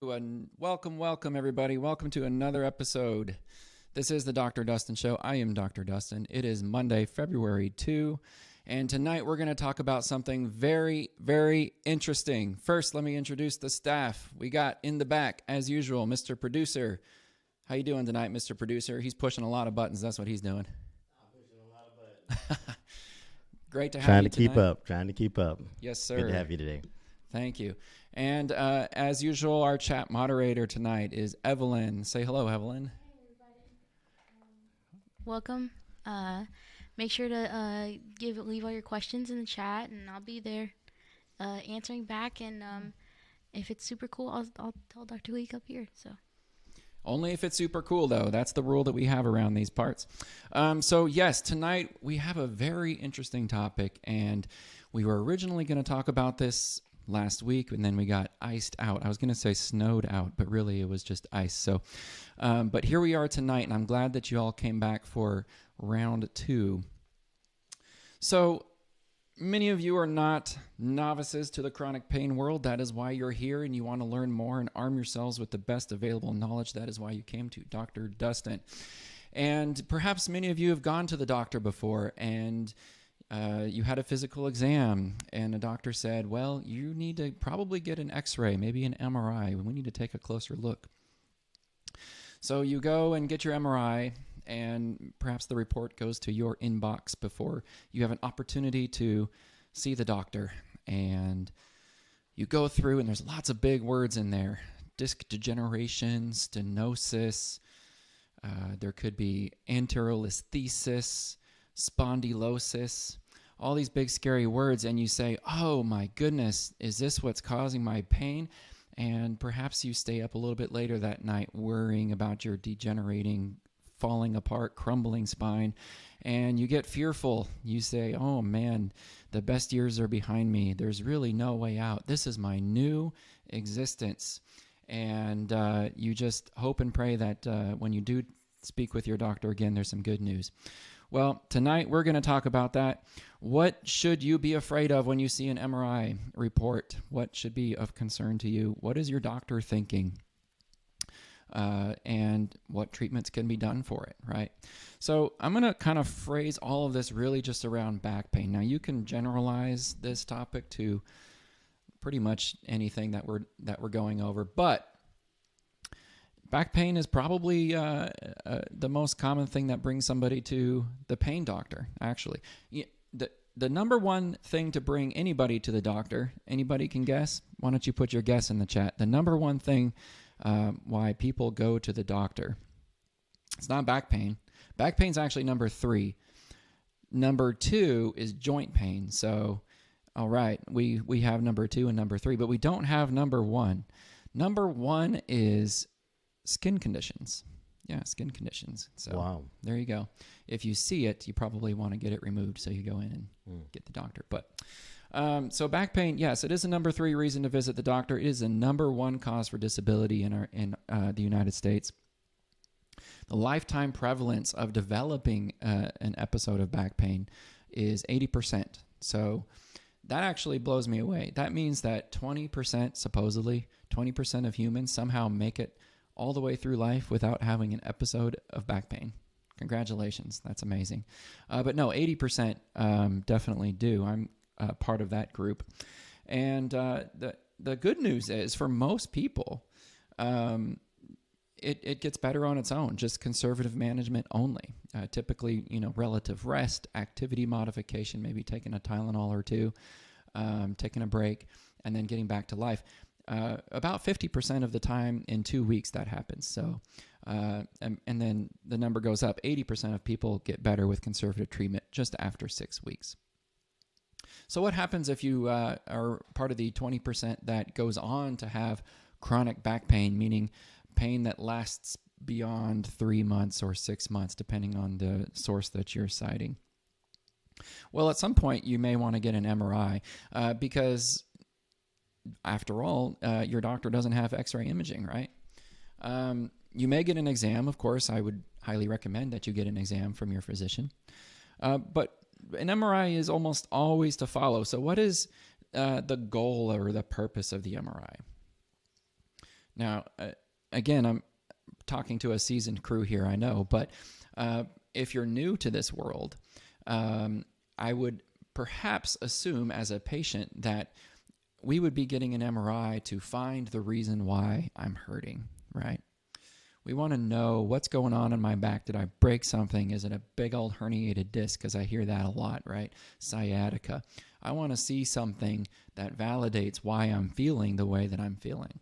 And welcome everybody. Welcome to another episode. This is the Dr. Dustin Show. I am Dr. Dustin. It is Monday, February 2, and tonight we're going to talk about something very, very interesting. First, let me introduce the staff. We got in the back, as usual, Mr. Producer. How you doing tonight, Mr. Producer? He's pushing a lot of buttons. That's what he's doing. I'm pushing a lot of buttons. Great to have Trying you to keep tonight. up. Trying to keep up. Yes, sir. Good to have you today. Thank you. And as usual, our chat moderator tonight is Evelyn. Say hello, Evelyn. Hey, everybody. Welcome. Make sure to leave all your questions in the chat, and I'll be there answering back. And if it's super cool, I'll tell Dr. Leek up here. So. Only if it's super cool, though. That's the rule that we have around these parts. So, yes, tonight we have a very interesting topic, and we were originally going to talk about this last week, and then we got iced out. I was going to say snowed out, but really it was just ice. So, but here we are tonight, and I'm glad that you all came back for round 2. So, many of you are not novices to the chronic pain world. That is why you're here, and you want to learn more and arm yourselves with the best available knowledge. That is why you came to Dr. Dustin. And perhaps many of you have gone to the doctor before, and you had a physical exam, and a doctor said, well, you need to probably get an x-ray, maybe an MRI. We need to take a closer look. So you go and get your MRI, and perhaps the report goes to your inbox before you have an opportunity to see the doctor. And you go through, and there's lots of big words in there. Disc degeneration, stenosis, there could be anterolisthesis, spondylosis, all these big scary words, and you say, oh my goodness, is this what's causing my pain? And perhaps you stay up a little bit later that night worrying about your degenerating, falling apart, crumbling spine, and you get fearful. You say, oh man, the best years are behind me. There's really no way out. This is my new existence. And you just hope and pray that when you do speak with your doctor again, there's some good news. Well, tonight we're going to talk about that. What should you be afraid of when you see an MRI report? What should be of concern to you? What is your doctor thinking? And what treatments can be done for it, right? So I'm going to kind of phrase all of this really just around back pain. Now, you can generalize this topic to pretty much anything that we're going over, but back pain is probably the most common thing that brings somebody to the pain doctor, actually. The number one thing to bring anybody to the doctor, anybody can guess? Why don't you put your guess in the chat? The number one thing why people go to the doctor, it's not back pain. Back pain's actually number 3. Number 2 is joint pain. So, all right, we have number 2 and number 3, but we don't have number 1. Number 1 is skin conditions. Yeah, skin conditions. So Wow. There you go. If you see it, you probably want to get it removed, so you go in and get the doctor. But so back pain, yes, it is a number 3 reason to visit the doctor. It is the number 1 cause for disability in the United States. The lifetime prevalence of developing an episode of back pain is 80%. So that actually blows me away. That means that 20%, supposedly, 20% of humans somehow make it all the way through life without having an episode of back pain. Congratulations. That's amazing. But no, 80% definitely do. I'm part of that group. And the good news is for most people, it gets better on its own, just conservative management only. Typically, relative rest, activity modification, maybe taking a Tylenol or 2, taking a break, and then getting back to life. About 50% of the time in 2 weeks that happens. So, and then the number goes up. 80% of people get better with conservative treatment just after 6 weeks. So what happens if you are part of the 20% that goes on to have chronic back pain, meaning pain that lasts beyond 3 months or 6 months, depending on the source that you're citing? Well, at some point you may want to get an MRI because after all, your doctor doesn't have x-ray imaging, right? You may get an exam. Of course, I would highly recommend that you get an exam from your physician. But an MRI is almost always to follow. So what is the goal or the purpose of the MRI? Now, again, I'm talking to a seasoned crew here, I know, but if you're new to this world, I would perhaps assume as a patient that we would be getting an MRI to find the reason why I'm hurting, right? We want to know what's going on in my back. Did I break something? Is it a big old herniated disc? Because I hear that a lot, right? Sciatica. I want to see something that validates why I'm feeling the way that I'm feeling.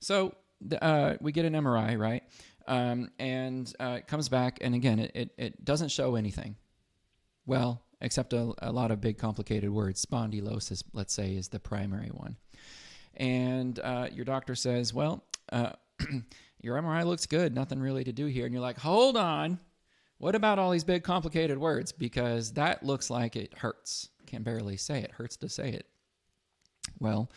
So we get an MRI, right? And it comes back, and again, it doesn't show anything. Well, except a lot of big complicated words. Spondylosis, let's say, is the primary one. And your doctor says, well, your MRI looks good. Nothing really to do here. And you're like, hold on. What about all these big complicated words? Because that looks like it hurts. Can barely say it. Hurts to say it. Well,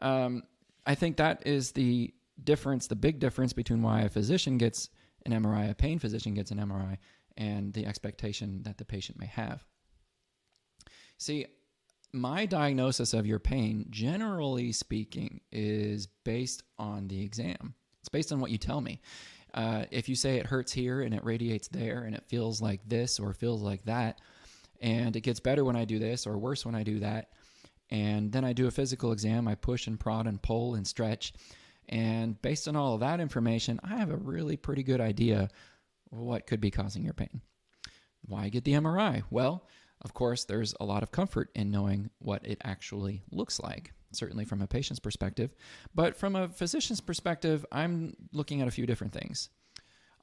I think that is the difference, the big difference between why a physician gets an MRI, a pain physician gets an MRI, and the expectation that the patient may have. See, my diagnosis of your pain, generally speaking, is based on the exam. It's based on what you tell me. If you say it hurts here and it radiates there and it feels like this or feels like that, and it gets better when I do this or worse when I do that, and then I do a physical exam, I push and prod and pull and stretch, and based on all of that information, I have a really pretty good idea of what could be causing your pain. Why get the MRI? Well, of course, there's a lot of comfort in knowing what it actually looks like, certainly from a patient's perspective. But from a physician's perspective, I'm looking at a few different things.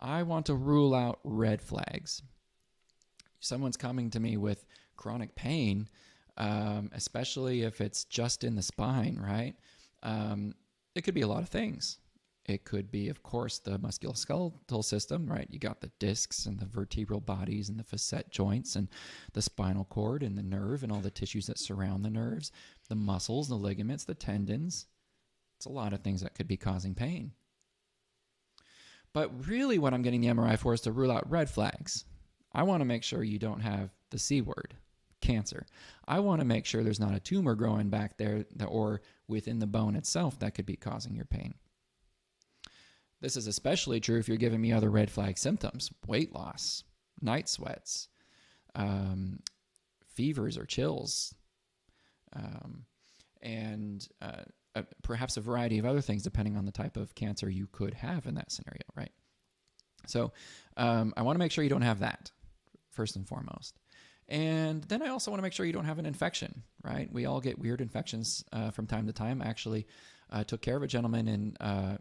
I want to rule out red flags. Someone's coming to me with chronic pain, especially if it's just in the spine, right? It could be a lot of things. It could be, of course, the musculoskeletal system, right? You got the discs and the vertebral bodies and the facet joints and the spinal cord and the nerve and all the tissues that surround the nerves, the muscles, the ligaments, the tendons. It's a lot of things that could be causing pain. But really what I'm getting the MRI for is to rule out red flags. I want to make sure you don't have the C word, cancer. I want to make sure there's not a tumor growing back there or within the bone itself that could be causing your pain. This is especially true if you're giving me other red flag symptoms, weight loss, night sweats, fevers or chills, and perhaps a variety of other things depending on the type of cancer you could have in that scenario, right? So I want to make sure you don't have that, first and foremost. And then I also want to make sure you don't have an infection, right? We all get weird infections from time to time. I actually took care of a gentleman in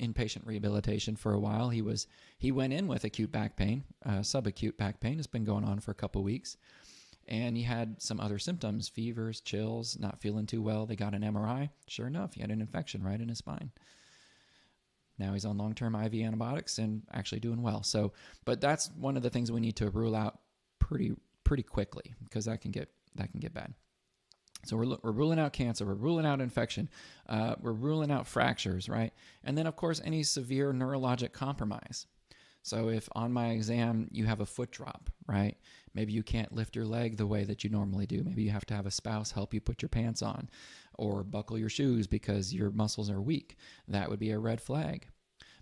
inpatient rehabilitation for a while. He went in with acute back pain, subacute back pain. It's been going on for a couple of weeks. And he had some other symptoms, fevers, chills, not feeling too well. They got an MRI. Sure enough, he had an infection right in his spine. Now he's on long-term IV antibiotics and actually doing well. So, but that's one of the things we need to rule out pretty quickly because that can get bad. So we're ruling out cancer, we're ruling out infection, we're ruling out fractures, right? And then, of course, any severe neurologic compromise. So if on my exam you have a foot drop, right? Maybe you can't lift your leg the way that you normally do. Maybe you have to have a spouse help you put your pants on or buckle your shoes because your muscles are weak. That would be a red flag.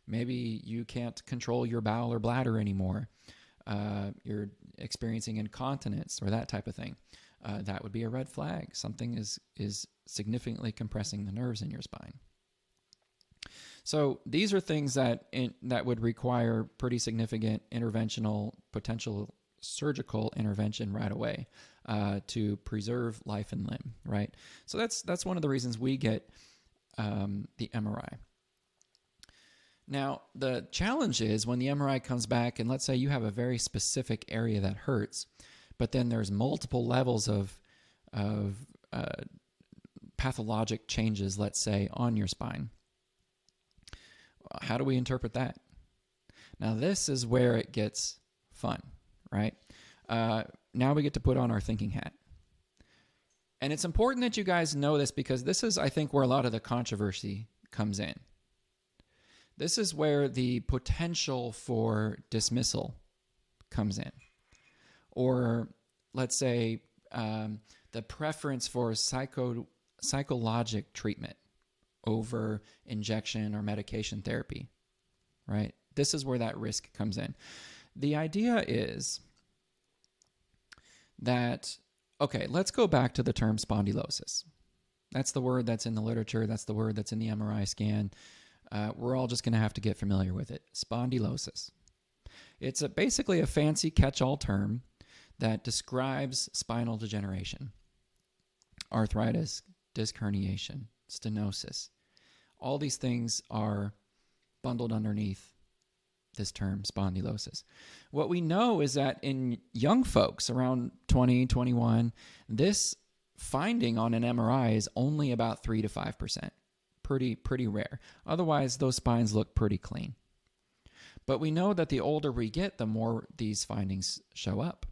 Maybe you can't control your bowel or bladder anymore. You're experiencing incontinence or that type of thing. That would be a red flag. Something is significantly compressing the nerves in your spine. So these are things that would require pretty significant interventional, potential surgical intervention right away to preserve life and limb, right? So that's one of the reasons we get the MRI. Now, the challenge is when the MRI comes back, and let's say you have a very specific area that hurts, but then there's multiple levels of pathologic changes, let's say, on your spine. How do we interpret that? Now, this is where it gets fun, right? Now we get to put on our thinking hat. And it's important that you guys know this because this is, I think, where a lot of the controversy comes in. This is where the potential for dismissal comes in. Or let's say the preference for psychologic treatment over injection or medication therapy, right? This is where that risk comes in. The idea is that, okay, let's go back to the term spondylosis. That's the word that's in the literature. That's the word that's in the MRI scan. We're all just going to have to get familiar with it. Spondylosis. It's basically a fancy catch-all term that describes spinal degeneration, arthritis, disc herniation, stenosis. All these things are bundled underneath this term, spondylosis. What we know is that in young folks around 20, 21, this finding on an MRI is only about 3 to 5%. Pretty rare. Otherwise, those spines look pretty clean. But we know that the older we get, the more these findings show up.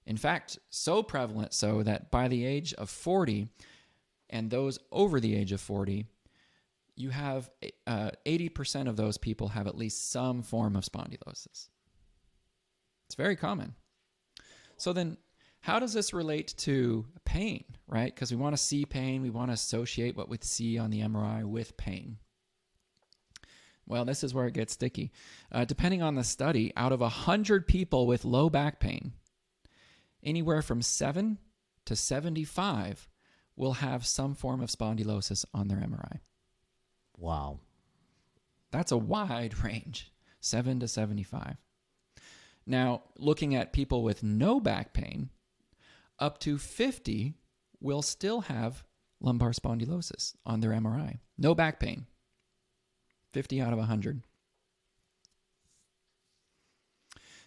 In fact, so prevalent so that by the age of 40, and those over the age of 40, you have 80% of those people have at least some form of spondylosis. It's very common. So then, how does this relate to pain, right? Because we want to see pain. We want to associate what we see on the MRI with pain. Well, this is where it gets sticky. Depending on the study, out of 100 people with low back pain, anywhere from 7 to 75 will have some form of spondylosis on their MRI. Wow. That's a wide range, 7 to 75. Now, looking at people with no back pain, up to 50 will still have lumbar spondylosis on their MRI. No back pain. 50 out of 100.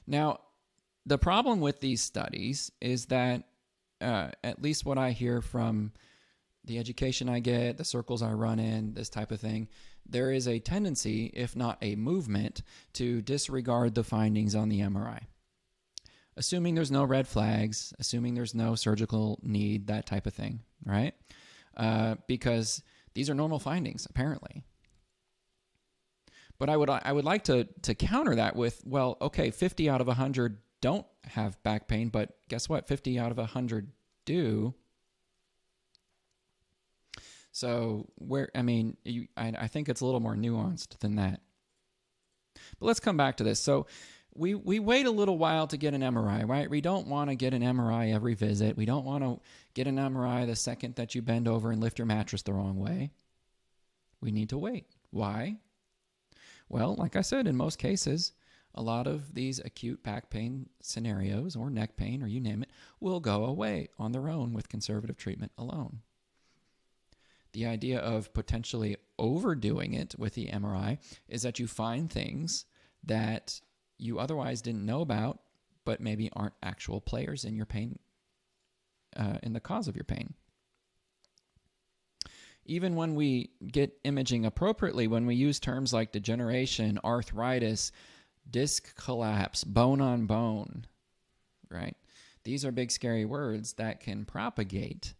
Now, the problem with these studies is that, at least what I hear from the education I get, the circles I run in, this type of thing, there is a tendency, if not a movement, to disregard the findings on the MRI. Assuming there's no red flags, assuming there's no surgical need, that type of thing, right? Because these are normal findings, apparently. But I would like to counter that with, well, okay, 50 out of 100 don't have back pain, but guess what? 50 out of 100 do. So I think it's a little more nuanced than that. But let's come back to this. So we wait a little while to get an MRI, right? We don't want to get an MRI every visit. We don't want to get an MRI the second that you bend over and lift your mattress the wrong way. We need to wait. Why? Well, like I said, in most cases, a lot of these acute back pain scenarios or neck pain or you name it will go away on their own with conservative treatment alone. The idea of potentially overdoing it with the MRI is that you find things that you otherwise didn't know about, but maybe aren't actual players in your pain, in the cause of your pain. Even when we get imaging appropriately, when we use terms like degeneration, arthritis, disc collapse, bone on bone, right? These are big, scary words that can propagate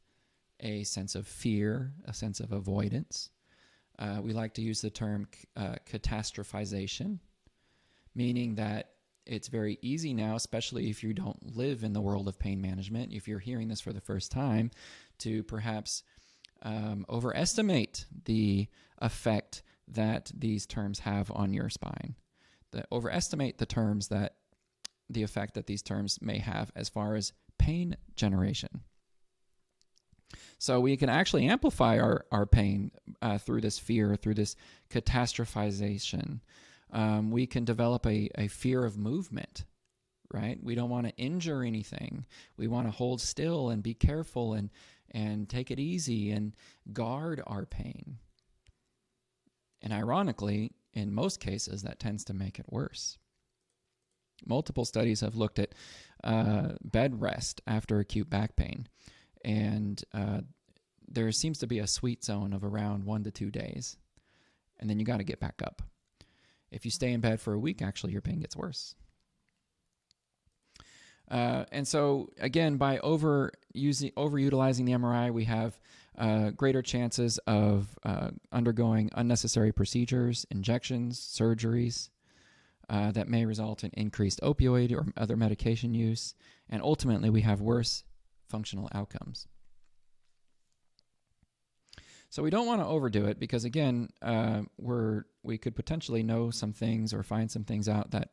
a sense of fear, a sense of avoidance. We like to use the term catastrophization, meaning that it's very easy now, especially if you don't live in the world of pain management, if you're hearing this for the first time, to perhaps overestimate the effect that these terms have on your spine. Overestimate the effect that these terms may have as far as pain generation. So we can actually amplify our pain through this fear, through this catastrophization. We can develop a fear of movement, right? We don't want to injure anything. We want to hold still and be careful and take it easy and guard our pain. And ironically, in most cases, that tends to make it worse. Multiple studies have looked at bed rest after acute back pain. And there seems to be a sweet zone of around 1 to 2 days. And then you got to get back up. If you stay in bed for a week, actually, your pain gets worse. And so, again, by overutilizing the MRI, we have greater chances of undergoing unnecessary procedures, injections, surgeries that may result in increased opioid or other medication use. And ultimately, we have worse functional outcomes. So we don't want to overdo it because, again, we could potentially know some things or find some things out that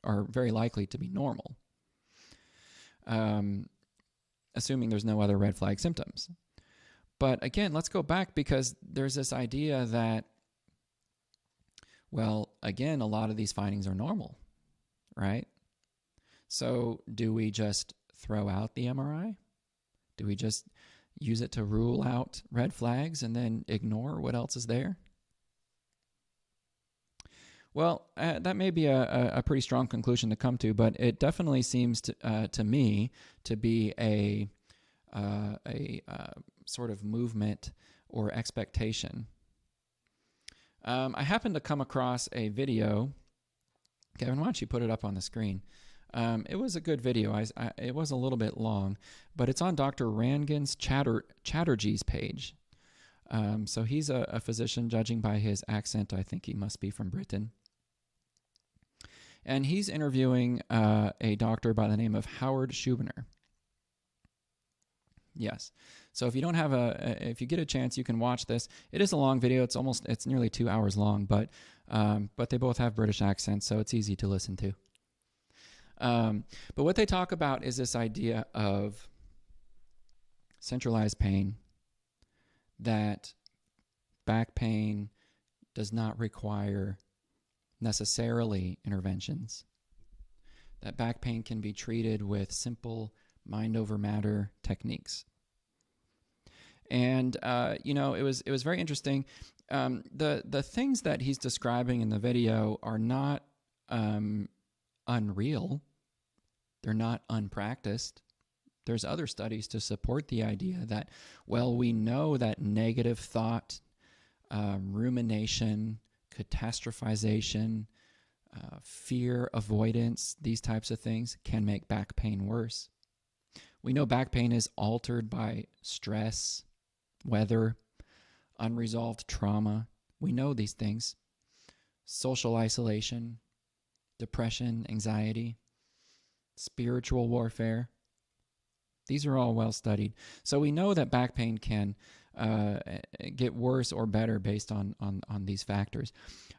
are very likely to be normal, assuming there's no other red flag symptoms. But again, let's go back because there's this idea that, well, again, a lot of these findings are normal, right? So do we just throw out the MRI? Do we just use it to rule out red flags and then ignore what else is there? Well, that may be a pretty strong conclusion to come to, but it definitely seems to me to be a sort of movement or expectation. I happened to come across a video. Kevin, why don't you put it up on the screen? It was a good video. It was a little bit long, but it's on Dr. Rangan's Chatterjee's page. So he's a physician, judging by his accent. I think he must be from Britain. And he's interviewing a doctor by the name of Howard Schubiner. Yes. So if you don't have if you get a chance, you can watch this. It is a long video. It's nearly 2 hours long, but they both have British accents, so it's easy to listen to. But what they talk about is this idea of centralized pain, that back pain does not require necessarily interventions, that back pain can be treated with simple mind over matter techniques. And it was very interesting. The things that he's describing in the video are not unreal. They're not unpracticed. There's other studies to support the idea that, well, we know that negative thought, rumination, catastrophization, fear avoidance, these types of things can make back pain worse. We know back pain is altered by stress, weather, unresolved trauma. We know these things. Social isolation, depression, anxiety, spiritual warfare. These are all well studied. So we know that back pain can get worse or better based on these factors.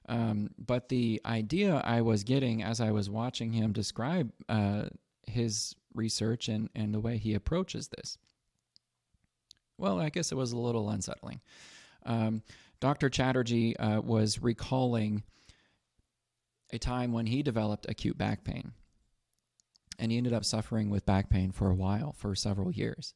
But the idea I was getting as I was watching him describe his research and the way he approaches this, well, I guess it was a little unsettling. Dr. Chatterjee was recalling a time when he developed acute back pain. And he ended up suffering with back pain for a while, for several years.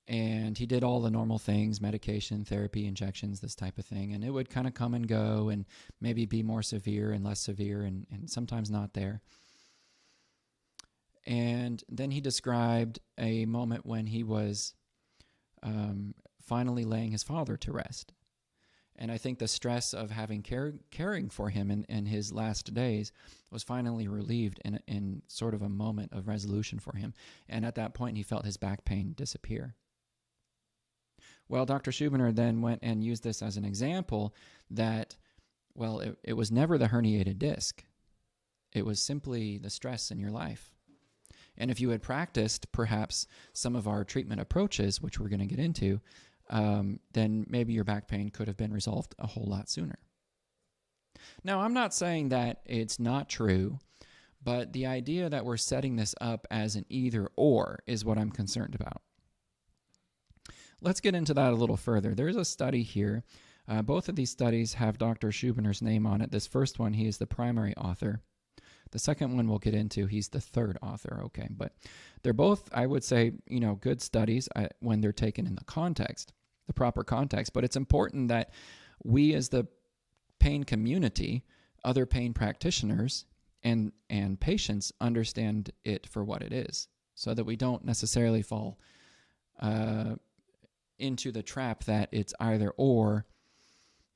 And he did all the normal things, medication, therapy, injections, this type of thing. And it would kind of come and go and maybe be more severe and less severe and sometimes not there. And then he described a moment when he was finally laying his father to rest. And I think the stress of having caring for him in his last days was finally relieved in sort of a moment of resolution for him. And at that point, he felt his back pain disappear. Well, Dr. Schubiner then went and used this as an example that, well, it was never the herniated disc. It was simply the stress in your life. And if you had practiced perhaps some of our treatment approaches, which we're going to get into, then maybe your back pain could have been resolved a whole lot sooner. Now, I'm not saying that it's not true, but the idea that we're setting this up as an either or is what I'm concerned about. Let's get into that a little further. There's a study here. Both of these studies have Dr. Schubiner's name on it. This first one, he is the primary author. The second one we'll get into, he's the third author, okay? But they're both, I would say, good studies when they're taken in the context, the proper context. But it's important that we as the pain community, other pain practitioners, and patients understand it for what it is so that we don't necessarily fall into the trap that it's either or,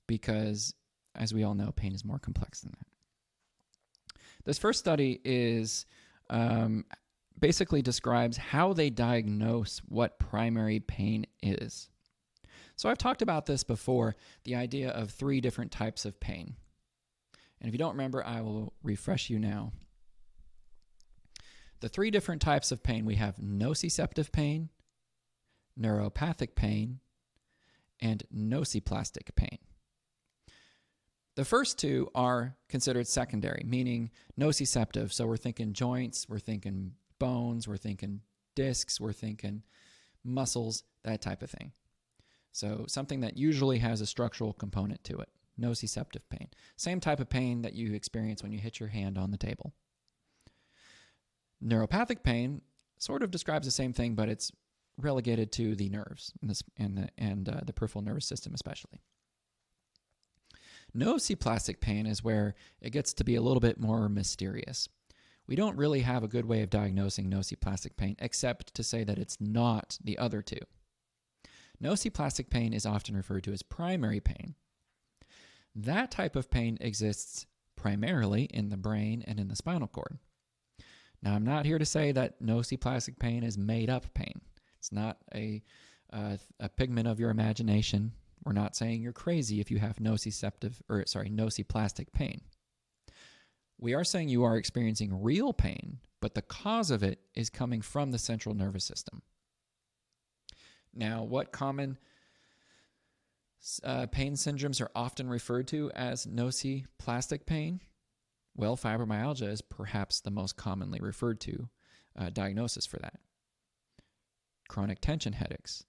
because, as we all know, pain is more complex than that. This first study is basically describes how they diagnose what primary pain is. So I've talked about this before, the idea of 3 different types of pain. And if you don't remember, I will refresh you now. The 3 different types of pain, we have nociceptive pain, neuropathic pain, and nociplastic pain. The first two are considered secondary, meaning nociceptive. So we're thinking joints, we're thinking bones, we're thinking discs, we're thinking muscles, that type of thing. So something that usually has a structural component to it, nociceptive pain. Same type of pain that you experience when you hit your hand on the table. Neuropathic pain sort of describes the same thing, but it's relegated to the nerves and the peripheral nervous system especially. Nociplastic pain is where it gets to be a little bit more mysterious. We don't really have a good way of diagnosing nociplastic pain except to say that it's not the other two. Nociplastic pain is often referred to as primary pain. That type of pain exists primarily in the brain and in the spinal cord. Now, I'm not here to say that nociplastic pain is made-up pain. It's not a pigment of your imagination. We're not saying you're crazy if you have nociplastic pain. We are saying you are experiencing real pain, but the cause of it is coming from the central nervous system. Now, what common pain syndromes are often referred to as nociplastic pain? Well, fibromyalgia is perhaps the most commonly referred to diagnosis for that. Chronic tension headaches,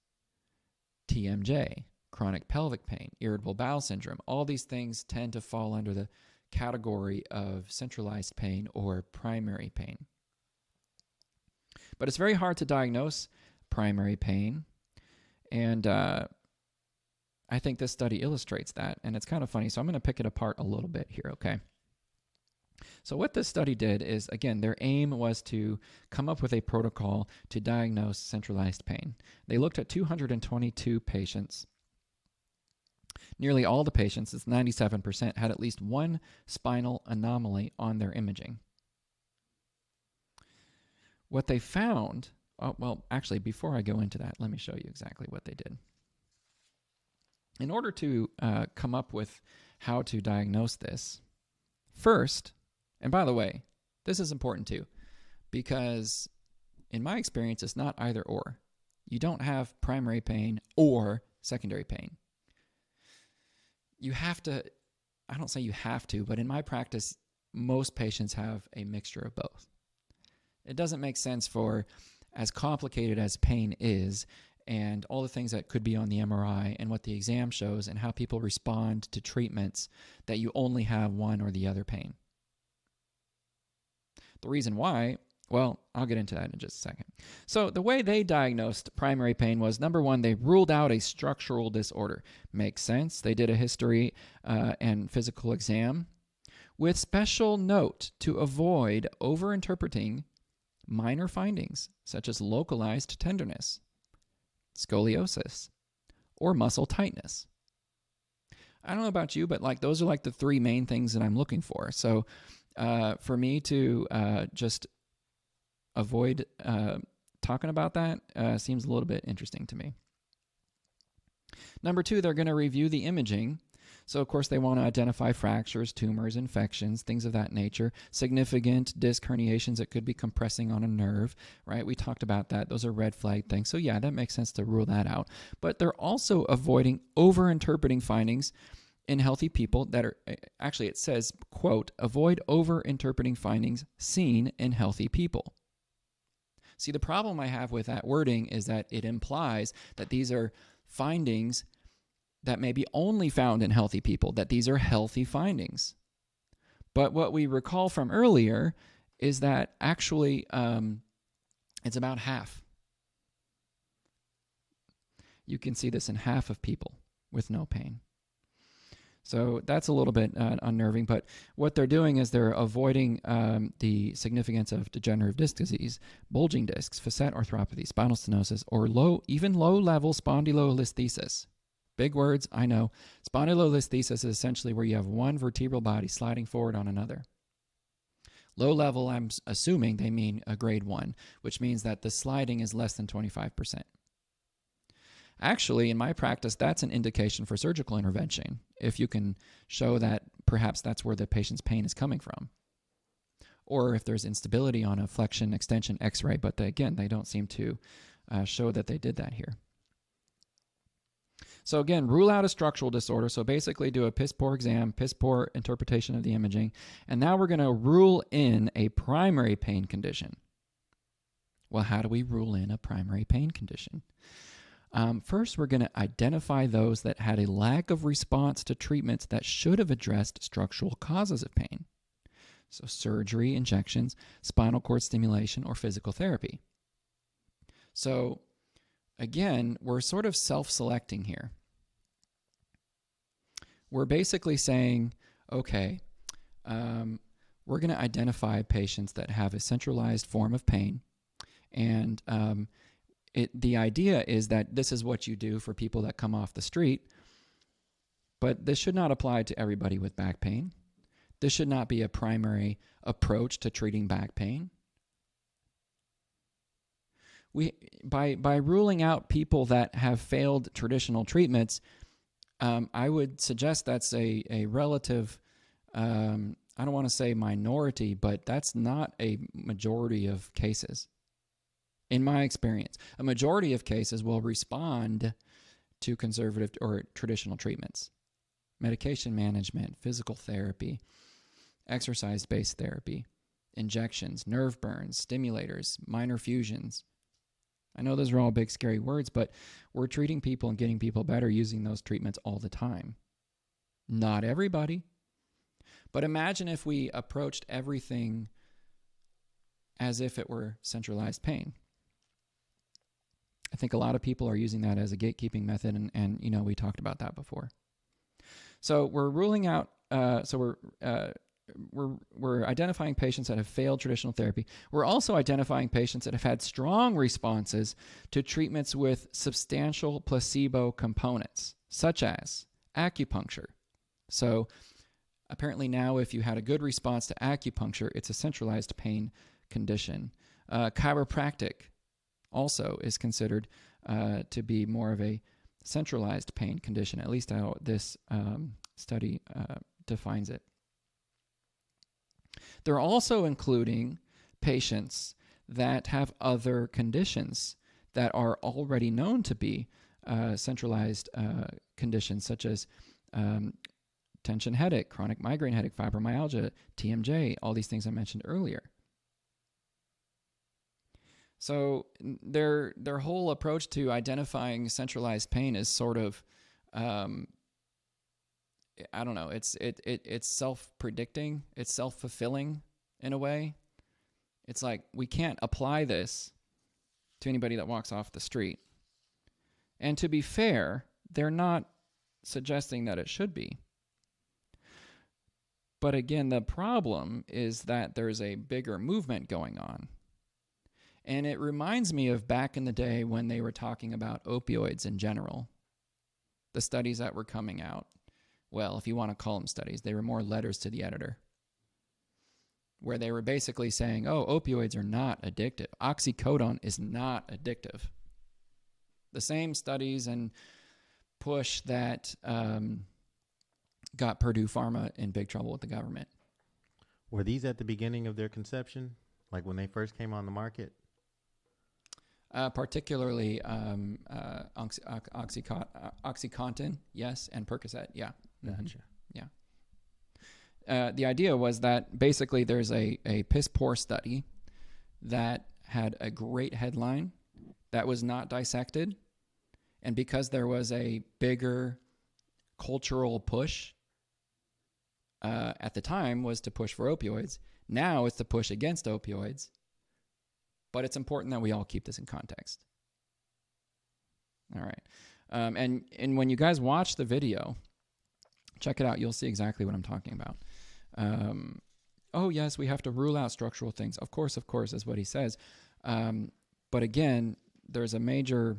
TMJ, chronic pelvic pain, irritable bowel syndrome, all these things tend to fall under the category of centralized pain or primary pain. But it's very hard to diagnose primary pain, and I think this study illustrates that, and it's kind of funny, so I'm going to pick it apart a little bit here, okay? So what this study did is, again, their aim was to come up with a protocol to diagnose centralized pain. They looked at 222 patients. Nearly all the patients, it's 97%, had at least one spinal anomaly on their imaging. What they found, well, actually, before I go into that, let me show you exactly what they did. In order to come up with how to diagnose this, first, and by the way, this is important too, because in my experience, it's not either or. You don't have primary pain or secondary pain. You have to, I don't say you have to, but in my practice, most patients have a mixture of both. It doesn't make sense for, as complicated as pain is, and all the things that could be on the MRI and what the exam shows and how people respond to treatments, that you only have one or the other pain. The reason why, well, I'll get into that in just a second. So the way they diagnosed primary pain was, number one, they ruled out a structural disorder. Makes sense. They did a history and physical exam with special note to avoid overinterpreting minor findings such as localized tenderness, scoliosis, or muscle tightness. I don't know about you, but like those are like the three main things that I'm looking for. So for me to just avoid talking about that seems a little bit interesting to me. Number two, they're going to review the imaging. So, of course, they want to identify fractures, tumors, infections, things of that nature, significant disc herniations that could be compressing on a nerve, right? We talked about that. Those are red flag things. So, yeah, that makes sense to rule that out. But they're also avoiding over-interpreting findings in healthy people that are, actually it says, quote, avoid over-interpreting findings seen in healthy people. See, the problem I have with that wording is that it implies that these are findings that may be only found in healthy people, that these are healthy findings. But what we recall from earlier is that actually it's about half. You can see this in half of people with no pain. So that's a little bit unnerving, but what they're doing is they're avoiding the significance of degenerative disc disease, bulging discs, facet arthropathy, spinal stenosis, or even low-level spondylolisthesis. Big words, I know. Spondylolisthesis is essentially where you have one vertebral body sliding forward on another. Low level, I'm assuming they mean a grade 1, which means that the sliding is less than 25%. Actually, in my practice, that's an indication for surgical intervention, if you can show that perhaps that's where the patient's pain is coming from. Or if there's instability on a flexion extension x-ray, but again, they don't seem to show that they did that here. So again, rule out a structural disorder. So basically do a piss poor exam, piss poor interpretation of the imaging. And now we're going to rule in a primary pain condition. Well, how do we rule in a primary pain condition? First, we're going to identify those that had a lack of response to treatments that should have addressed structural causes of pain. So surgery, injections, spinal cord stimulation, or physical therapy. So again, we're sort of self-selecting here. We're basically saying, okay, we're going to identify patients that have a centralized form of pain. And the idea is that this is what you do for people that come off the street, but this should not apply to everybody with back pain. This should not be a primary approach to treating back pain. By ruling out people that have failed traditional treatments, I would suggest that's a relative, I don't want to say minority, but that's not a majority of cases. In my experience, a majority of cases will respond to conservative or traditional treatments. Medication management, physical therapy, exercise-based therapy, injections, nerve burns, stimulators, minor fusions. I know those are all big, scary words, but we're treating people and getting people better using those treatments all the time. Not everybody. But imagine if we approached everything as if it were centralized pain. I think a lot of people are using that as a gatekeeping method, and you know, we talked about that before. So we're ruling out, we're identifying patients that have failed traditional therapy. We're also identifying patients that have had strong responses to treatments with substantial placebo components, such as acupuncture. So apparently now, if you had a good response to acupuncture, it's a centralized pain condition. Chiropractic also is considered to be more of a centralized pain condition, at least how this study defines it. They're also including patients that have other conditions that are already known to be centralized conditions, such as tension headache, chronic migraine headache, fibromyalgia, TMJ, all these things I mentioned earlier. So their whole approach to identifying centralized pain is sort of, I don't know, it's self-predicting, it's self-fulfilling in a way. It's like we can't apply this to anybody that walks off the street. And to be fair, they're not suggesting that it should be. But again, the problem is that there's a bigger movement going on. And it reminds me of back in the day when they were talking about opioids in general. The studies that were coming out. Well, if you want to call them studies, they were more letters to the editor. Where they were basically saying, oh, opioids are not addictive. Oxycodone is not addictive. The same studies and push that got Purdue Pharma in big trouble with the government. Were these at the beginning of their conception? Like when they first came on the market? Particularly Oxycontin, yes, and Percocet, yeah. Gotcha. Yeah. The idea was that basically there's a piss poor study that had a great headline that was not dissected. And because there was a bigger cultural push at the time was to push for opioids. Now it's to push against opioids. But it's important that we all keep this in context. All right. And when you guys watch the video, check it out. You'll see exactly what I'm talking about. Oh, yes, we have to rule out structural things. Of course, is what he says. But again, there's a major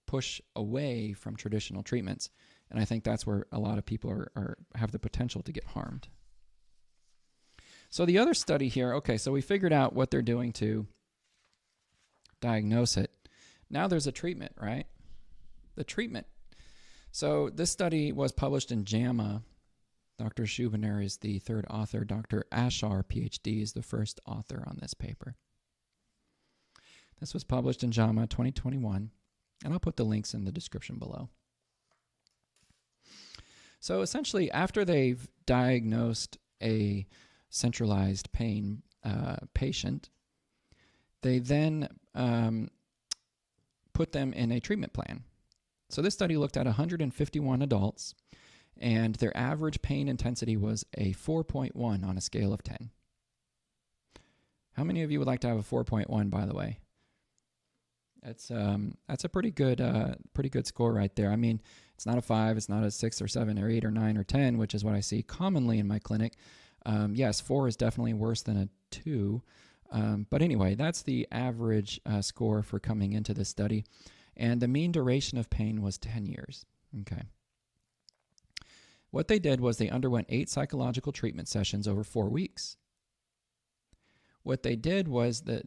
push away from traditional treatments. And I think that's where a lot of people have the potential to get harmed. So the other study here, okay, so we figured out what they're doing to diagnose it. Now there's a treatment, right? The treatment. So this study was published in JAMA. Dr. Schubiner is the third author. Dr. Ashar, PhD, is the first author on this paper. This was published in JAMA 2021, and I'll put the links in the description below. So essentially, after they've diagnosed a centralized pain patient, they then put them in a treatment plan. So this study looked at 151 adults, and their average pain intensity was a 4.1 on a scale of 10. How many of you would like to have a 4.1, by the way? That's a pretty good score right there. I mean, it's not a 5, it's not a 6 or 7 or 8 or 9 or 10, which is what I see commonly in my clinic. Yes, 4 is definitely worse than a 2. But anyway, that's the average score for coming into this study. And the mean duration of pain was 10 years. Okay. What they did was they underwent 8 psychological treatment sessions over 4 weeks. What they did was that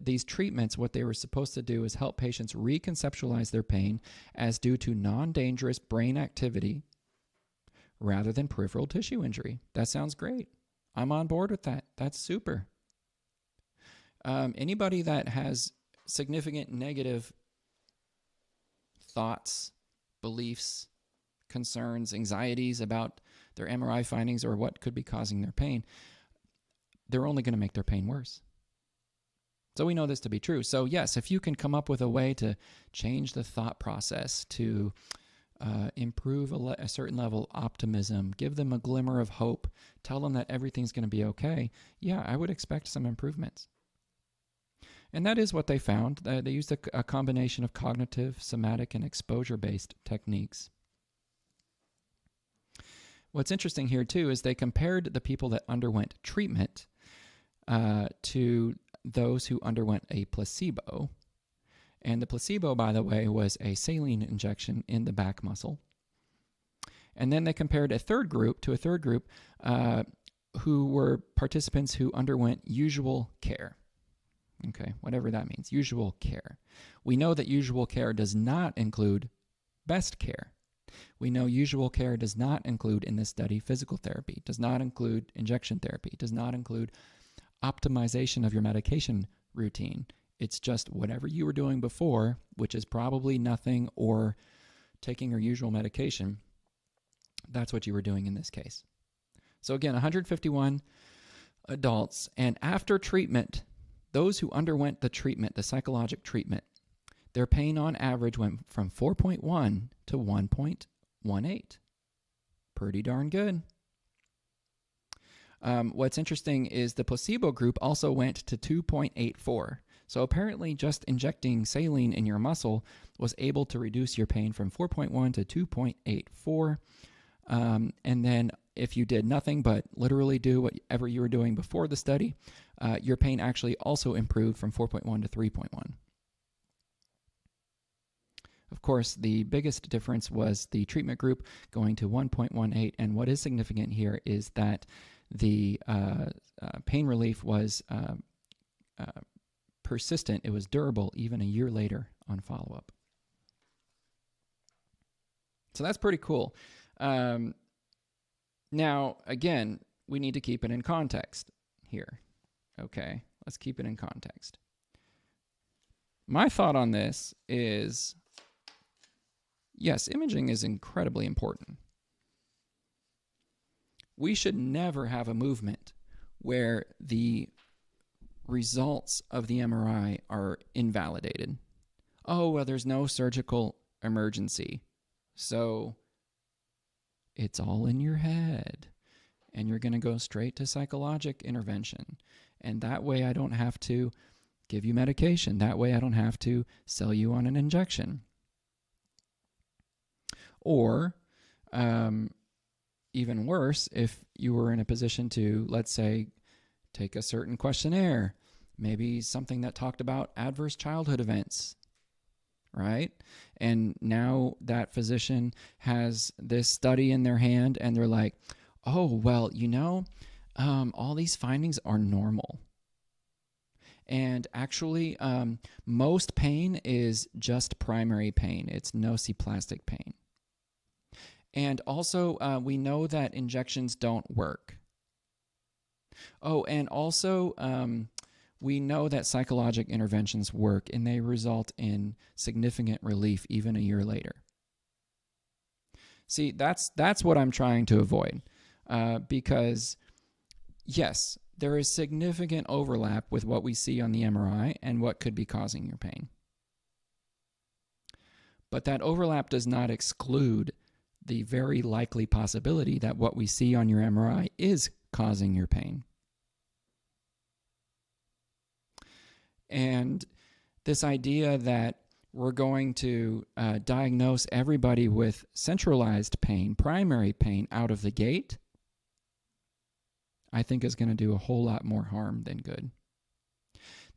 these treatments, what they were supposed to do is help patients reconceptualize their pain as due to non-dangerous brain activity rather than peripheral tissue injury. That sounds great. I'm on board with that. That's super. Anybody that has significant negative thoughts, beliefs, concerns, anxieties about their MRI findings or what could be causing their pain, they're only going to make their pain worse. So we know this to be true. So yes, if you can come up with a way to change the thought process, to improve a certain level of optimism, give them a glimmer of hope, tell them that everything's going to be okay, yeah, I would expect some improvements. And that is what they found. They used a combination of cognitive, somatic, and exposure-based techniques. What's interesting here, too, is they compared the people that underwent treatment to those who underwent a placebo. And the placebo, by the way, was a saline injection in the back muscle. And then they compared a third group who were participants who underwent usual care. Okay, whatever that means, usual care. We know that usual care does not include best care. We know usual care does not include, in this study, physical therapy, does not include injection therapy, does not include optimization of your medication routine. It's just whatever you were doing before, which is probably nothing or taking your usual medication. That's what you were doing in this case. So again, 151 adults, and after treatment, those who underwent the treatment, the psychologic treatment, their pain on average went from 4.1 to 1.18. Pretty darn good. What's interesting is the placebo group also went to 2.84. So apparently just injecting saline in your muscle was able to reduce your pain from 4.1 to 2.84. And then if you did nothing but literally do whatever you were doing before the study, your pain actually also improved from 4.1 to 3.1. Of course, the biggest difference was the treatment group going to 1.18, and what is significant here is that the pain relief was persistent. It was durable even a year later on follow-up. So that's pretty cool. Now, again, we need to keep it in context here. Okay, let's keep it in context. My thought on this is, yes, imaging is incredibly important. We should never have a movement where the results of the MRI are invalidated. Oh, well, there's no surgical emergency, so it's all in your head, and you're going to go straight to psychologic intervention. And that way I don't have to give you medication. That way I don't have to sell you on an injection. Or even worse, if you were in a position to, let's say, take a certain questionnaire, maybe something that talked about adverse childhood events, right? And now that physician has this study in their hand and they're like, oh, well, all these findings are normal. And actually, most pain is just primary pain. It's nociplastic pain. And also, we know that injections don't work. Oh, and also, we know that psychologic interventions work and they result in significant relief even a year later. See, that's what I'm trying to avoid, because yes, there is significant overlap with what we see on the MRI and what could be causing your pain. But that overlap does not exclude the very likely possibility that what we see on your MRI is causing your pain. And this idea that we're going to diagnose everybody with centralized pain, primary pain, out of the gate, I think is going to do a whole lot more harm than good.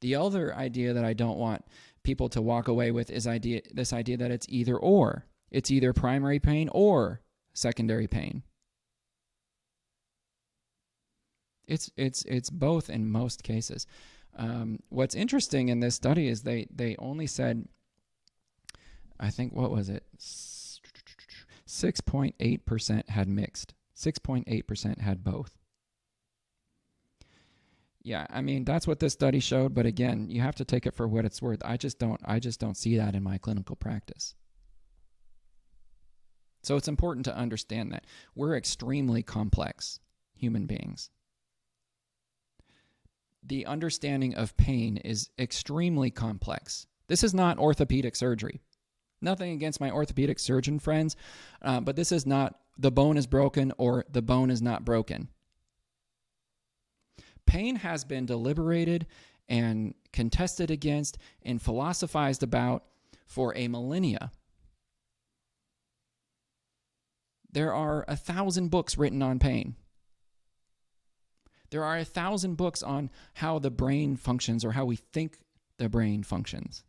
The other idea that I don't want people to walk away with is this idea that it's either or. It's either primary pain or secondary pain. It's both in most cases. What's interesting in this study is they only said, I think, what was it? 6.8% had mixed. 6.8% had both. Yeah, I mean, that's what this study showed, but again, you have to take it for what it's worth. I just don't see that in my clinical practice. So it's important to understand that we're extremely complex human beings. The understanding of pain is extremely complex. This is not orthopedic surgery. Nothing against my orthopedic surgeon friends, but this is not the bone is broken or the bone is not broken. Pain has been deliberated and contested against and philosophized about for a millennia. There are 1,000 books written on pain. There are 1,000 books on how the brain functions or how we think the brain functions.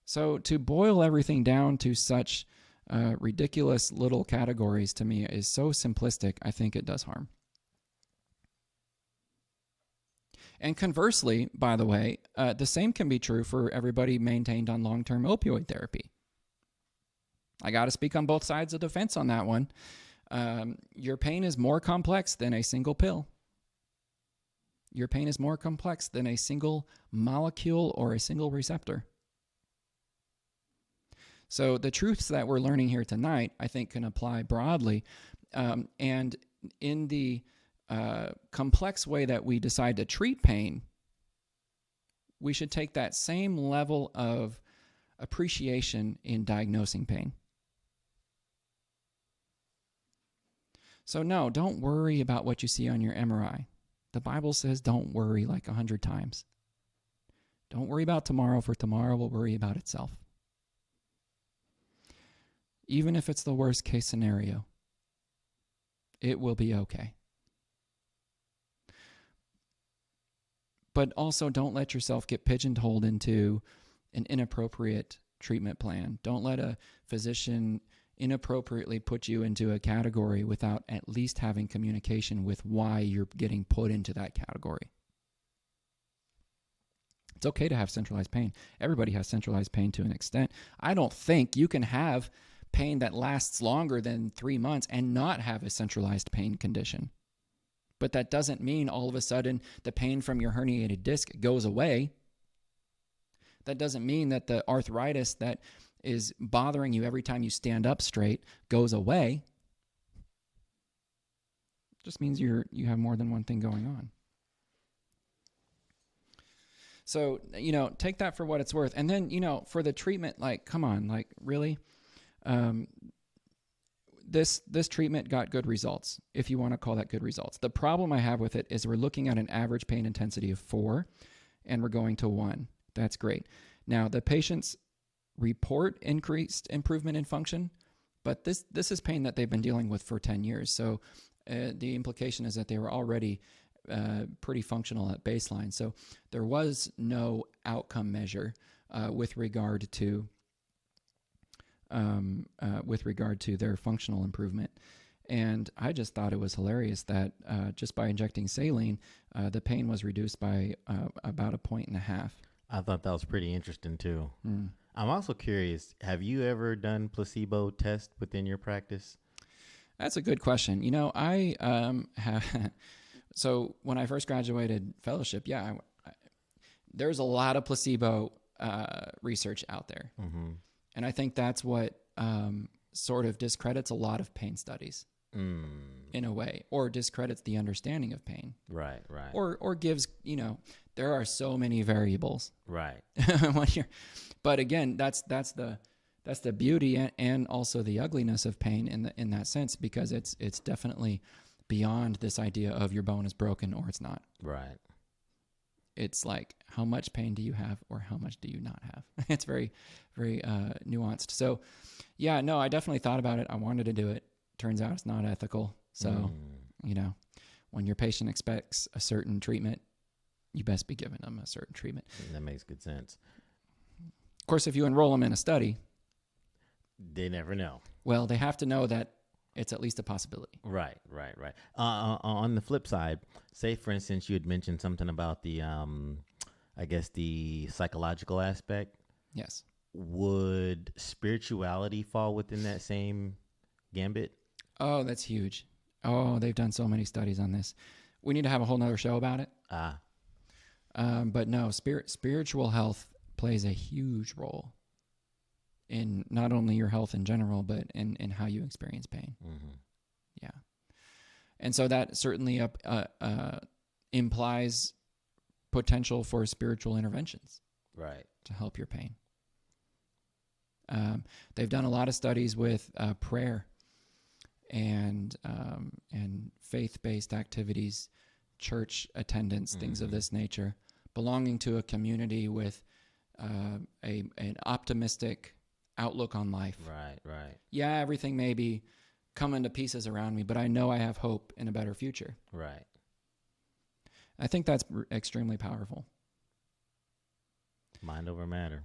So to boil everything down to such ridiculous little categories, to me, is so simplistic, I think it does harm. And conversely, by the way, the same can be true for everybody maintained on long-term opioid therapy. I got to speak on both sides of the fence on that one. Your pain is more complex than a single pill. Your pain is more complex than a single molecule or a single receptor. So the truths that we're learning here tonight, I think, can apply broadly. And in the complex way that we decide to treat pain, we should take that same level of appreciation in diagnosing pain. So no, don't worry about what you see on your MRI. The Bible says don't worry like 100 times. Don't worry about tomorrow, for tomorrow will worry about itself. Even if it's the worst case scenario, it will be okay. But also don't let yourself get pigeonholed into an inappropriate treatment plan. Don't let a physician inappropriately put you into a category without at least having communication with why you're getting put into that category. It's okay to have centralized pain. Everybody has centralized pain to an extent. I don't think you can have pain that lasts longer than 3 months and not have a centralized pain condition. But that doesn't mean all of a sudden the pain from your herniated disc goes away. That doesn't mean that the arthritis that is bothering you every time you stand up straight goes away. It just means you have more than one thing going on. So, take that for what it's worth. And then, for the treatment, come on, really? This treatment got good results, if you want to call that good results. The problem I have with it is we're looking at an average pain intensity of 4, and we're going to 1. That's great. Now, the patients report increased improvement in function, but this is pain that they've been dealing with for 10 years. So the implication is that they were already pretty functional at baseline. So there was no outcome measure with regard to their functional improvement. And I just thought it was hilarious that just by injecting saline, the pain was reduced by about 1.5 points. I thought that was pretty interesting too. Mm. I'm also curious, have you ever done placebo tests within your practice? That's a good question. I have. So when I first graduated fellowship, there's a lot of placebo research out there. Mm-hmm. And I think that's what sort of discredits a lot of pain studies in a way, or discredits the understanding of pain. Right, right. Or gives, there are so many variables. Right. But again, that's the beauty and also the ugliness of pain in that sense, because it's definitely beyond this idea of your bone is broken or it's not. Right. It's like, how much pain do you have or how much do you not have? It's very, very nuanced. So, yeah, no, I definitely thought about it. I wanted to do it. Turns out it's not ethical. So, when your patient expects a certain treatment, you best be giving them a certain treatment. That makes good sense. Of course, if you enroll them in a study, they never know. Well, they have to know that it's at least a possibility. Right. On the flip side, say, for instance, you had mentioned something about the, I guess, the psychological aspect. Yes. Would spirituality fall within that same gambit? Oh, that's huge. Oh, they've done so many studies on this. We need to have a whole nother show about it. But no, spiritual health plays a huge role in not only your health in general, but in how you experience pain. Mm-hmm. Yeah. And so that certainly implies potential for spiritual interventions. Right. To help your pain. They've done a lot of studies with prayer and faith-based activities, church attendance, things of this nature, belonging to a community with an optimistic outlook on life. Right. Yeah, everything may be coming to pieces around me, but I know I have hope in a better future. Right. I think that's extremely powerful. Mind over matter,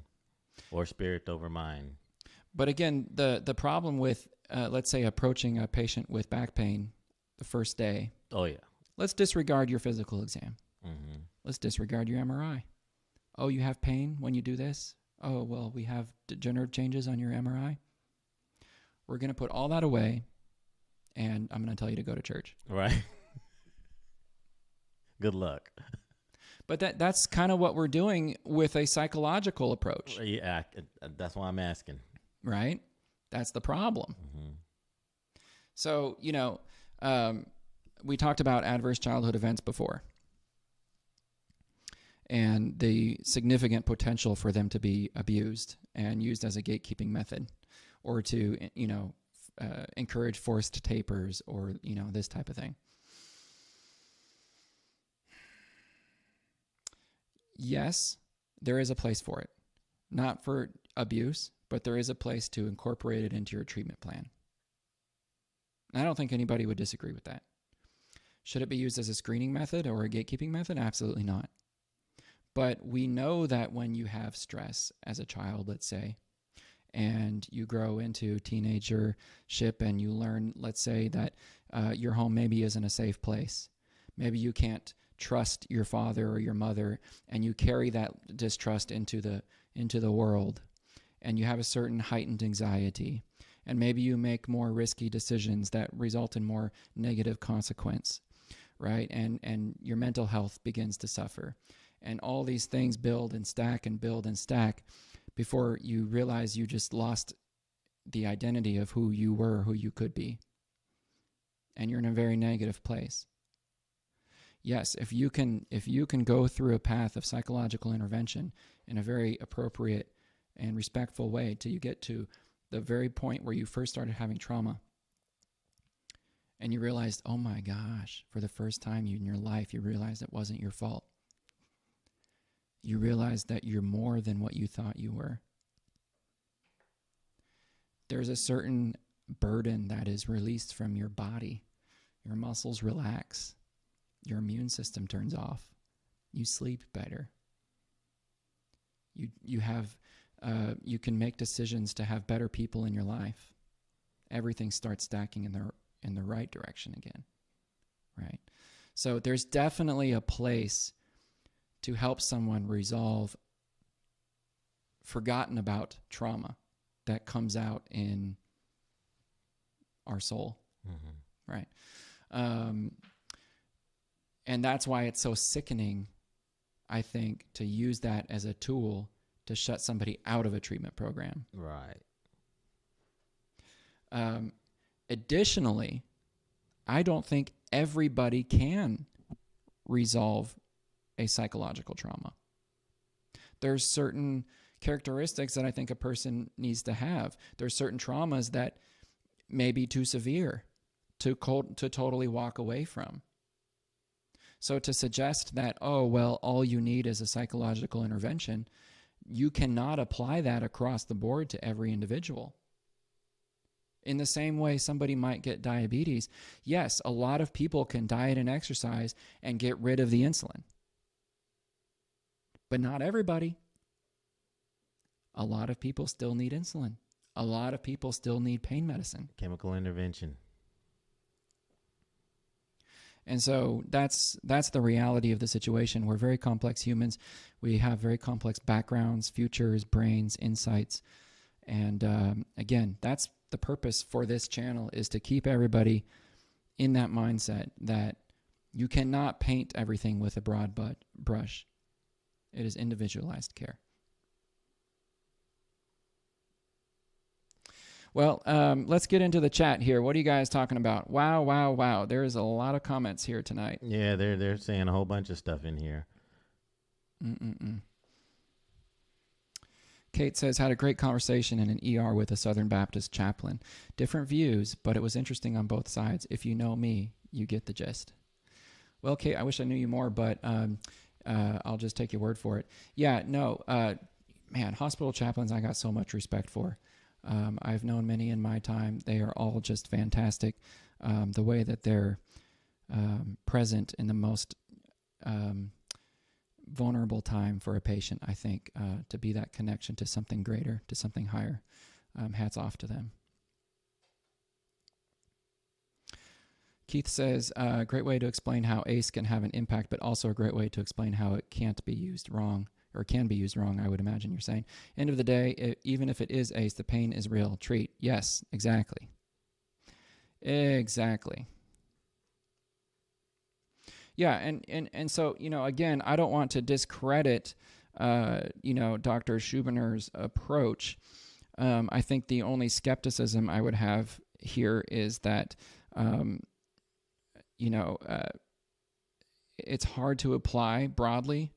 or spirit over mind. But again, the problem with, let's say, approaching a patient with back pain the first day. Oh, yeah. Let's disregard your physical exam. Mm-hmm. Let's disregard your MRI. Oh, you have pain when you do this? Oh, well, we have degenerative changes on your MRI. We're going to put all that away, and I'm going to tell you to go to church. Right. Good luck. But that's kind of what we're doing with a psychological approach. Yeah, that's why I'm asking. Right? That's the problem. Mm-hmm. So, we talked about adverse childhood events before and the significant potential for them to be abused and used as a gatekeeping method, or to, encourage forced tapers, or, this type of thing. Yes, there is a place for it. Not for abuse, but there is a place to incorporate it into your treatment plan. I don't think anybody would disagree with that. Should it be used as a screening method or a gatekeeping method? Absolutely not. But we know that when you have stress as a child, let's say, and you grow into teenagership and you learn, let's say, that your home maybe isn't a safe place. Maybe you can't trust your father or your mother, and you carry that distrust into the world, and you have a certain heightened anxiety, and maybe you make more risky decisions that result in more negative consequence, right? And your mental health begins to suffer. And all these things build and stack and build and stack before you realize you just lost the identity of who you were, who you could be. And you're in a very negative place. Yes, if you can go through a path of psychological intervention in a very appropriate and respectful way till you get to the very point where you first started having trauma, and you realized, oh my gosh, for the first time in your life, you realized it wasn't your fault. You realized that you're more than what you thought you were. There's a certain burden that is released from your body. Your muscles relax. Your immune system turns off. You sleep better. You can make decisions to have better people in your life. Everything starts stacking in the right direction again, right? So there's definitely a place to help someone resolve forgotten about trauma that comes out in our soul, right? And that's why it's so sickening, I think, to use that as a tool to shut somebody out of a treatment program. Right. Additionally, I don't think everybody can resolve a psychological trauma. There's certain characteristics that I think a person needs to have. There's certain traumas that may be too severe to totally walk away from. So to suggest that, oh, well, all you need is a psychological intervention, you cannot apply that across the board to every individual. In the same way somebody might get diabetes, yes, a lot of people can diet and exercise and get rid of the insulin. But not everybody. A lot of people still need insulin. A lot of people still need pain medicine. Chemical intervention. And so that's the reality of the situation. We're very complex humans. We have very complex backgrounds, futures, brains, insights. And again, that's the purpose for this channel, is to keep everybody in that mindset that you cannot paint everything with a broad brush. It is individualized care. Well, let's get into the chat here. What are you guys talking about? Wow, wow, wow. There's a lot of comments here tonight. Yeah, they're saying a whole bunch of stuff in here. Kate says, had a great conversation in an ER with a Southern Baptist chaplain. Different views, but it was interesting on both sides. If you know me, you get the gist. Well, Kate, I wish I knew you more, but I'll just take your word for it. Yeah, no, man, hospital chaplains I got so much respect for. I've known many in my time. They are all just fantastic. The way that they're present in the most vulnerable time for a patient, I think, to be that connection to something greater, to something higher. Hats off to them. Keith says, great way to explain how ACE can have an impact, but also a great way to explain how it can't be used wrong, or can be used wrong, I would imagine you're saying. End of the day, even if it is ACE, the pain is real. Treat. Yes, exactly. Exactly. Yeah, and so, again, I don't want to discredit, Dr. Schubiner's approach. I think the only skepticism I would have here is that, it's hard to apply broadly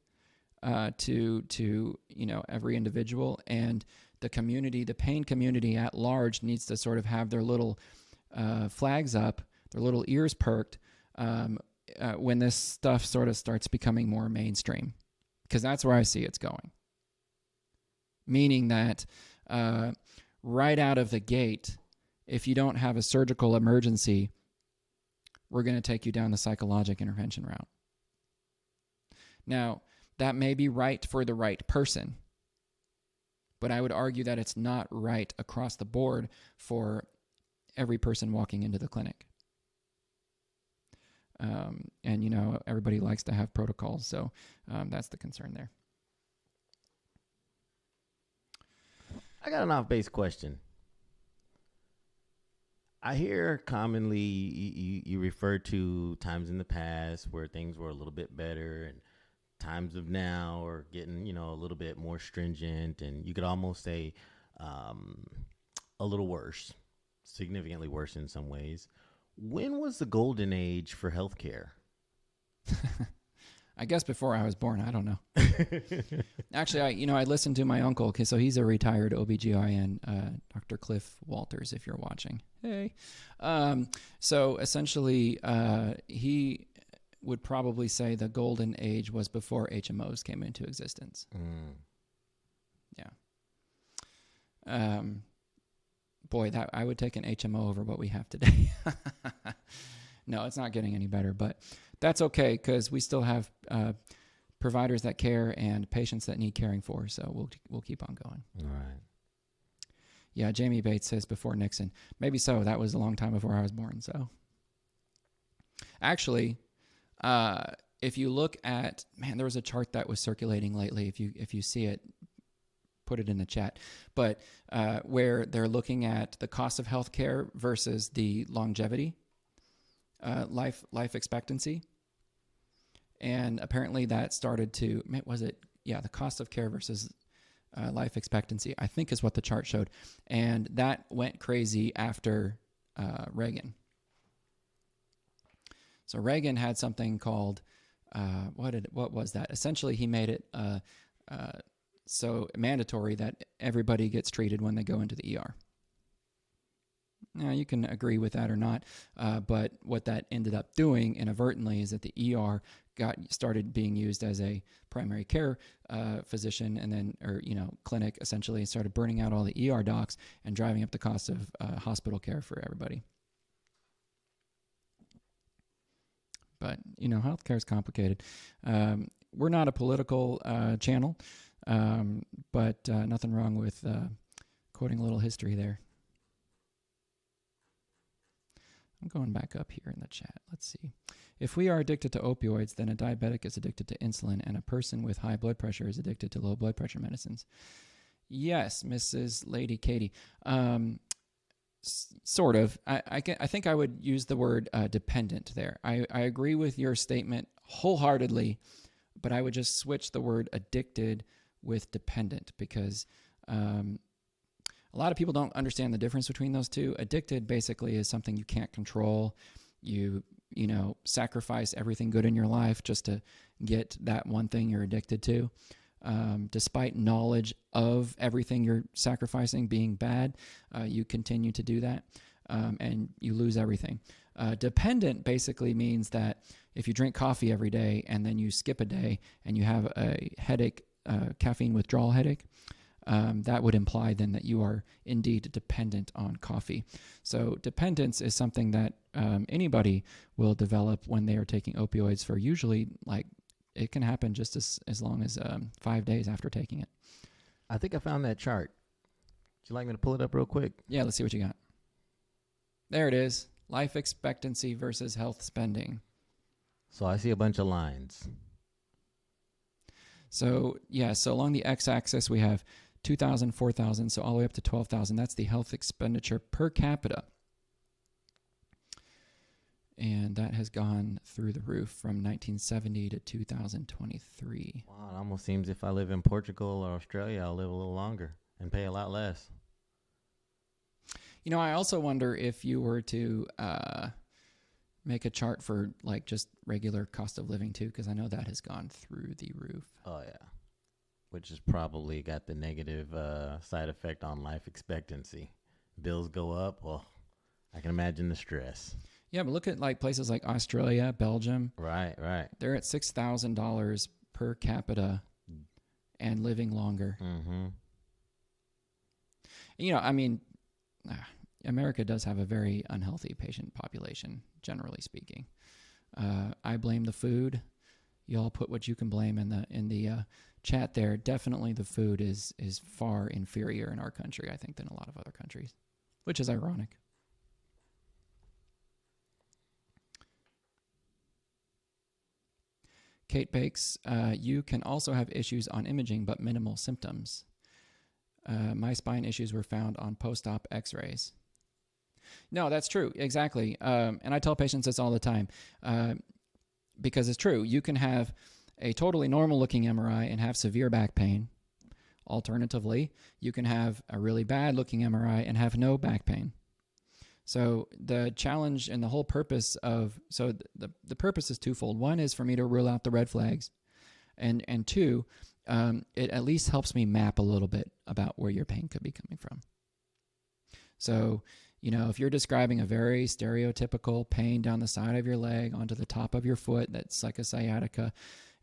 to every individual, and the community, the pain community at large, needs to sort of have their little flags up, their little ears perked when this stuff sort of starts becoming more mainstream, because that's where I see it's going. Meaning that right out of the gate, if you don't have a surgical emergency, we're going to take you down the psychologic intervention route. Now, that may be right for the right person, but I would argue that it's not right across the board for every person walking into the clinic. And, everybody likes to have protocols, so that's the concern there. I got an off-base question. I hear commonly you refer to times in the past where things were a little bit better, and times of now are getting, a little bit more stringent, and you could almost say a little worse, significantly worse in some ways. When was the golden age for healthcare? I guess before I was born. I don't know. Actually, I listened to my uncle. Okay, so he's a retired OBGYN, Dr. Cliff Walters, if you're watching. Hey. So essentially, he would probably say the golden age was before HMOs came into existence. Yeah. Boy, that I would take an HMO over what we have today. No, it's not getting any better, but that's okay, because we still have providers that care and patients that need caring for. So we'll keep on going. All right. Yeah, Jamie Bates says before Nixon. Maybe so. That was a long time before I was born. So actually, if you look at, there was a chart that was circulating lately. If you see it, put it in the chat. But where they're looking at the cost of healthcare versus the longevity, life expectancy. And apparently that started to, the cost of care versus life expectancy, I think is what the chart showed. And that went crazy after Reagan. So Reagan had something called, what was that? Essentially, he made it so mandatory that everybody gets treated when they go into the ER. Now, you can agree with that or not, but what that ended up doing inadvertently is that the ER started being used as a primary care physician, and then, clinic, essentially, started burning out all the ER docs and driving up the cost of hospital care for everybody. But, healthcare is complicated. We're not a political channel, but nothing wrong with quoting a little history there. I'm going back up here in the chat. Let's see. If we are addicted to opioids, then a diabetic is addicted to insulin, and a person with high blood pressure is addicted to low blood pressure medicines. Yes, Mrs. Lady Katie. Sort of. I think I would use the word dependent there. I agree with your statement wholeheartedly, but I would just switch the word addicted with dependent, because a lot of people don't understand the difference between those two. Addicted basically is something you can't control. You sacrifice everything good in your life just to get that one thing you're addicted to. Despite knowledge of everything you're sacrificing being bad, you continue to do that, and you lose everything. Dependent basically means that if you drink coffee every day and then you skip a day and you have a headache, caffeine withdrawal headache, that would imply then that you are indeed dependent on coffee. So dependence is something that anybody will develop when they are taking opioids for usually, it can happen just as long as 5 days after taking it. I think I found that chart. Would you like me to pull it up real quick? Yeah, let's see what you got. There it is. Life expectancy versus health spending. So I see a bunch of lines. So, so along the x-axis we have 2,000, 4,000, so all the way up to 12,000. That's the health expenditure per capita. And that has gone through the roof from 1970 to 2023. Wow, it almost seems if I live in Portugal or Australia, I'll live a little longer and pay a lot less. I also wonder if you were to make a chart for just regular cost of living too, because I know that has gone through the roof. Oh, yeah. Which has probably got the negative side effect on life expectancy. Bills go up. Well, I can imagine the stress. Yeah, but look at places like Australia, Belgium. Right. They're at $6,000 per capita and living longer. Mm-hmm. America does have a very unhealthy patient population, generally speaking. I blame the food. You all put what you can blame in the chat there. Definitely the food is far inferior in our country, I think, than a lot of other countries, which is ironic. Kate Bakes, you can also have issues on imaging, but minimal symptoms. My spine issues were found on post-op x-rays. No, that's true. Exactly. And I tell patients this all the time because it's true. You can have a totally normal-looking MRI and have severe back pain. Alternatively, you can have a really bad-looking MRI and have no back pain. So the challenge and the whole purpose the purpose is twofold. One is for me to rule out the red flags, and two, it at least helps me map a little bit about where your pain could be coming from. So, if you're describing a very stereotypical pain down the side of your leg onto the top of your foot, that's like a sciatica,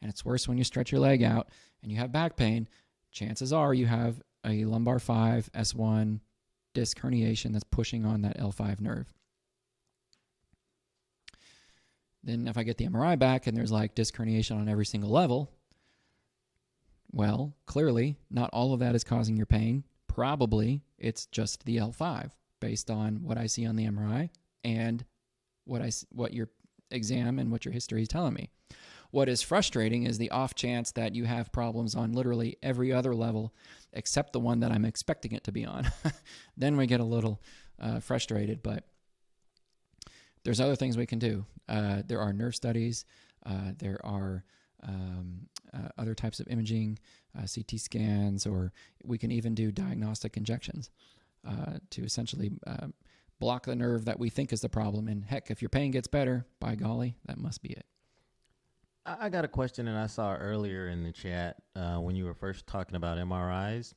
and it's worse when you stretch your leg out and you have back pain, chances are you have a lumbar 5, S1, disc herniation that's pushing on that L5 nerve. Then if I get the MRI back and there's disc herniation on every single level, well, clearly not all of that is causing your pain. Probably it's just the L5 based on what I see on the MRI and what your exam and what your history is telling me. What is frustrating is the off chance that you have problems on literally every other level except the one that I'm expecting it to be on. Then we get a little frustrated, but there's other things we can do. There are nerve studies. There are other types of imaging. CT scans, or we can even do diagnostic injections to essentially block the nerve that we think is the problem. And heck, if your pain gets better, by golly, that must be it. I got a question that I saw earlier in the chat when you were first talking about MRIs.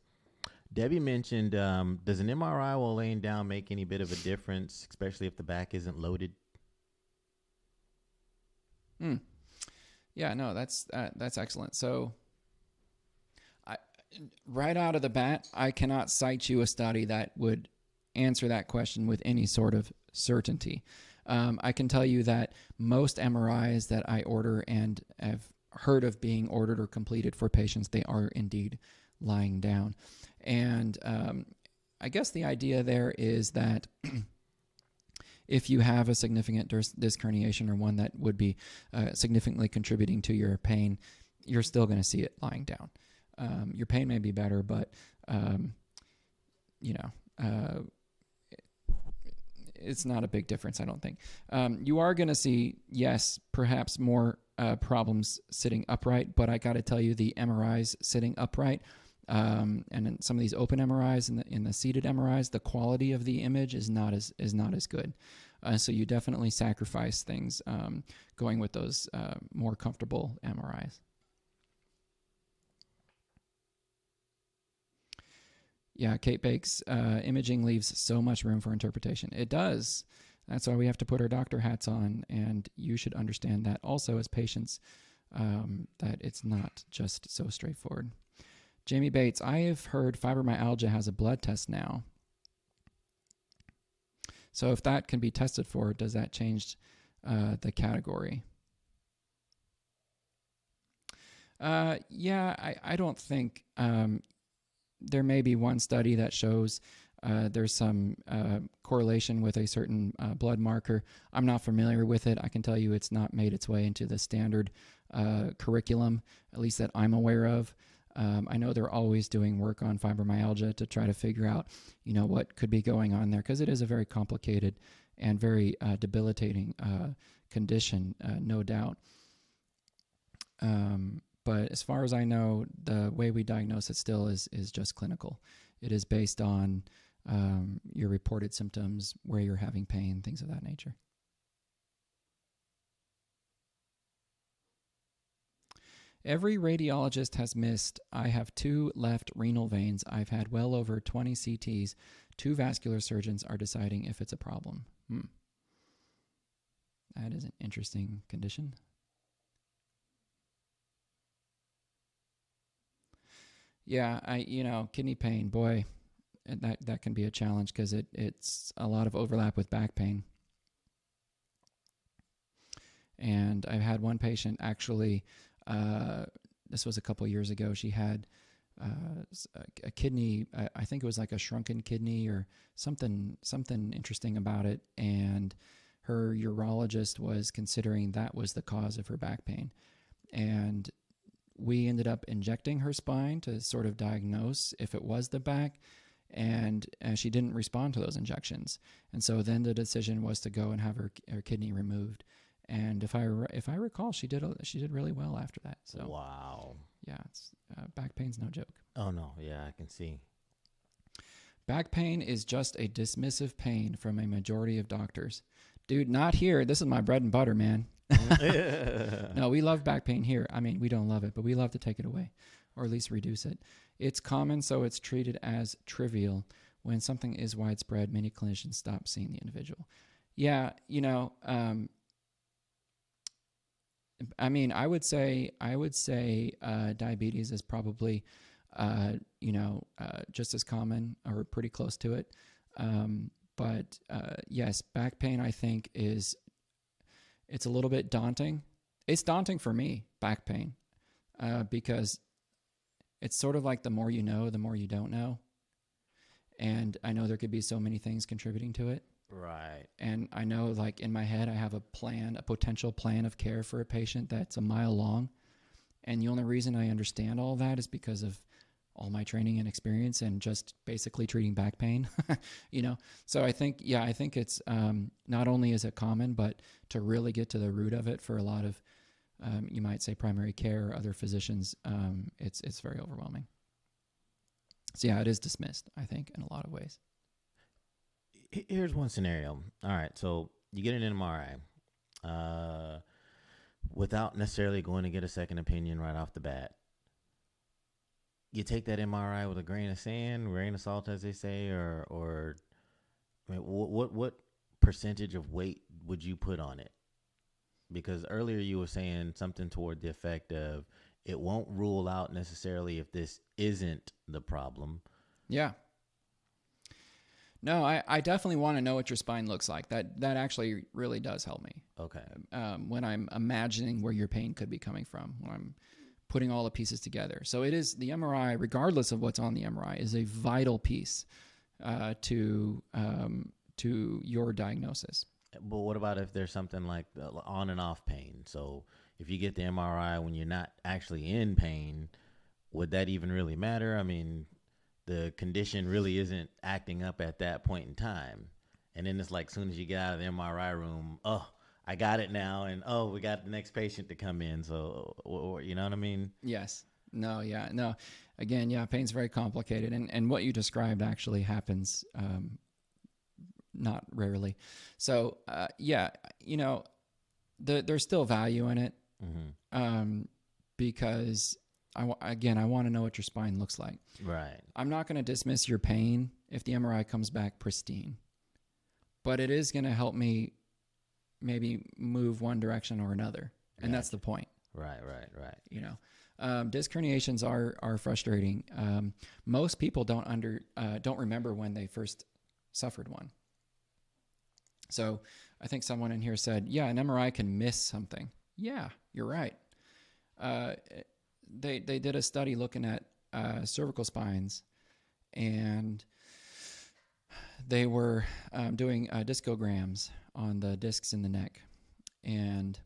Debbie mentioned, does an MRI while laying down make any bit of a difference, especially if the back isn't loaded? Yeah, no, that's excellent. So right out of the bat, I cannot cite you a study that would answer that question with any sort of certainty. I can tell you that most MRIs that I order and have heard of being ordered or completed for patients, they are indeed lying down. And I guess the idea there is that if you have a significant disc herniation, or one that would be significantly contributing to your pain, you're still going to see it lying down. Your pain may be better, but it's not a big difference, I don't think. You are going to see, yes, perhaps more problems sitting upright, but I got to tell you, the MRIs sitting upright, and in some of these open MRIs and in the seated MRIs, the quality of the image is not as good. So you definitely sacrifice things going with those more comfortable MRIs. Yeah, Kate Bakes, imaging leaves so much room for interpretation. It does. That's why we have to put our doctor hats on, and you should understand that also as patients, that it's not just so straightforward. Jamie Bates, I have heard fibromyalgia has a blood test now. So if that can be tested for, does that change the category? Yeah, I don't think... there may be one study that shows there's some correlation with a certain blood marker. I'm not familiar with it. I can tell you it's not made its way into the standard curriculum, at least that I'm aware of. I know they're always doing work on fibromyalgia to try to figure out, what could be going on there, because it is a very complicated and very debilitating condition, no doubt. But as far as I know, the way we diagnose it still is just clinical. It is based on your reported symptoms, where you're having pain, things of that nature. Every radiologist has missed. I have 2 left renal veins. I've had well over 20 CTs. 2 vascular surgeons are deciding if it's a problem. That is an interesting condition. Yeah, kidney pain, boy, that can be a challenge, because it's a lot of overlap with back pain. And I've had one patient actually, this was a couple years ago, she had a kidney, I think it was like a shrunken kidney or something interesting about it, and her urologist was considering that was the cause of her back pain. And we ended up injecting her spine to sort of diagnose if it was the back, and she didn't respond to those injections. And so then the decision was to go and have her kidney removed. And if I recall, she did really well after that. So wow, yeah, it's back pain's no joke. Oh no, yeah, I can see. Back pain is just a dismissive pain from a majority of doctors. Dude, not here. This is my bread and butter, man. No, we love back pain here. I mean, we don't love it, but we love to take it away, or at least reduce it. It's common, so it's treated as trivial. When something is widespread, many clinicians stop seeing the individual. Yeah, I mean, I would say diabetes is probably, just as common or pretty close to it. But yes, back pain, I think, it's a little bit daunting. It's daunting for me, back pain, because it's sort of like the more you know, the more you don't know. And I know there could be so many things contributing to it. Right. And I know, like, in my head, I have a potential plan of care for a patient that's a mile long. And the only reason I understand all that is because of all my training and experience and just basically treating back pain, So I think it's not only is it common, but to really get to the root of it for a lot of you might say primary care or other physicians, it's very overwhelming. So yeah, it is dismissed, I think, in a lot of ways. Here's one scenario. All right, so you get an MRI without necessarily going to get a second opinion right off the bat. You take that MRI with a grain of sand, grain of salt, as they say, or I mean, what percentage of weight would you put on it? Because earlier you were saying something toward the effect of it won't rule out necessarily if this isn't the problem. Yeah. No, I definitely want to know what your spine looks like. That actually really does help me. Okay. When I'm imagining where your pain could be coming from, when I'm putting all the pieces together. So it is the MRI, regardless of what's on the MRI, is a vital piece to your diagnosis. But what about if there's something like on and off pain? So if you get the MRI when you're not actually in pain, would that even really matter? I mean, the condition really isn't acting up at that point in time. And then it's like, as soon as you get out of the MRI room, oh, I got it now. And oh, we got the next patient to come in. So, you know what I mean? Yes. No, yeah. No, again, yeah, pain's very complicated. And what you described actually happens not rarely. So, yeah, you know, there's still value in it because, I want to know what your spine looks like. Right. I'm not going to dismiss your pain if the MRI comes back pristine, but it is going to help me maybe move one direction or another. And that's the point. Right. You know, disc herniations are frustrating. Most people don't remember when they first suffered one. So I think someone in here said, yeah, an MRI can miss something. Yeah, you're right. They did a study looking at cervical spines, and they were doing discograms on the discs in the neck, and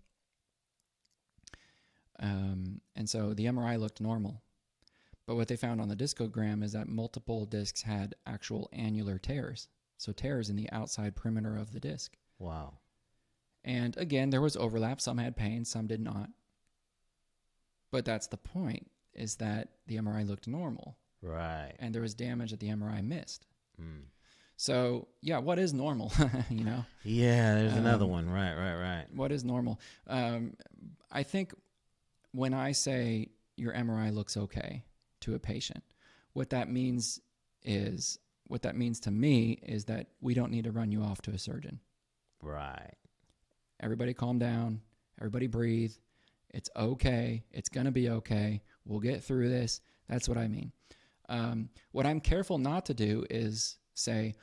so the MRI looked normal, but what they found on the discogram is that multiple discs had actual annular tears, so tears in the outside perimeter of the disc. Wow. And again, there was overlap. Some had pain, some did not. But that's the point, is that the MRI looked normal. Right. And there was damage that the MRI missed. Mm. So, yeah, what is normal, you know? Yeah, there's another one. Right. What is normal? I think when I say your MRI looks okay to a patient, what that means to me is that we don't need to run you off to a surgeon. Right. Everybody calm down. Everybody breathe. It's okay. It's going to be okay. We'll get through this. That's what I mean. What I'm careful not to do is say,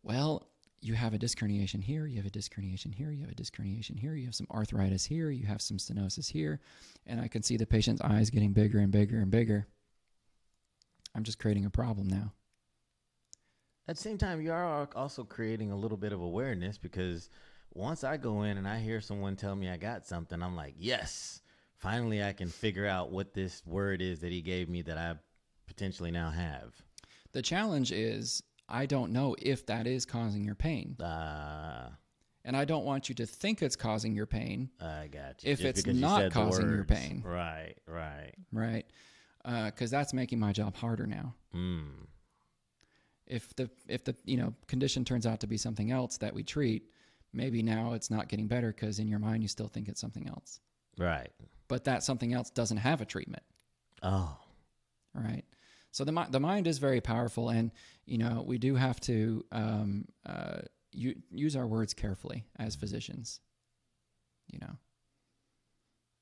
well, you have a disc herniation here, you have a disc herniation here, you have a disc herniation here, you have some arthritis here, you have some stenosis here, and I can see the patient's eyes getting bigger and bigger and bigger. I'm just creating a problem now. At the same time, you are also creating a little bit of awareness, because once I go in and I hear someone tell me I got something, I'm like, yes, finally I can figure out what this word is that he gave me that I potentially now have. The challenge is I don't know if that is causing your pain. And I don't want you to think it's causing your pain. I got you. If it's not causing your pain. Right. Right. Because that's making my job harder now. If the condition turns out to be something else that we treat, maybe now it's not getting better because in your mind you still think it's something else. Right. But that something else doesn't have a treatment. Oh. Right. So the mind is very powerful, and we do have to use our words carefully as physicians.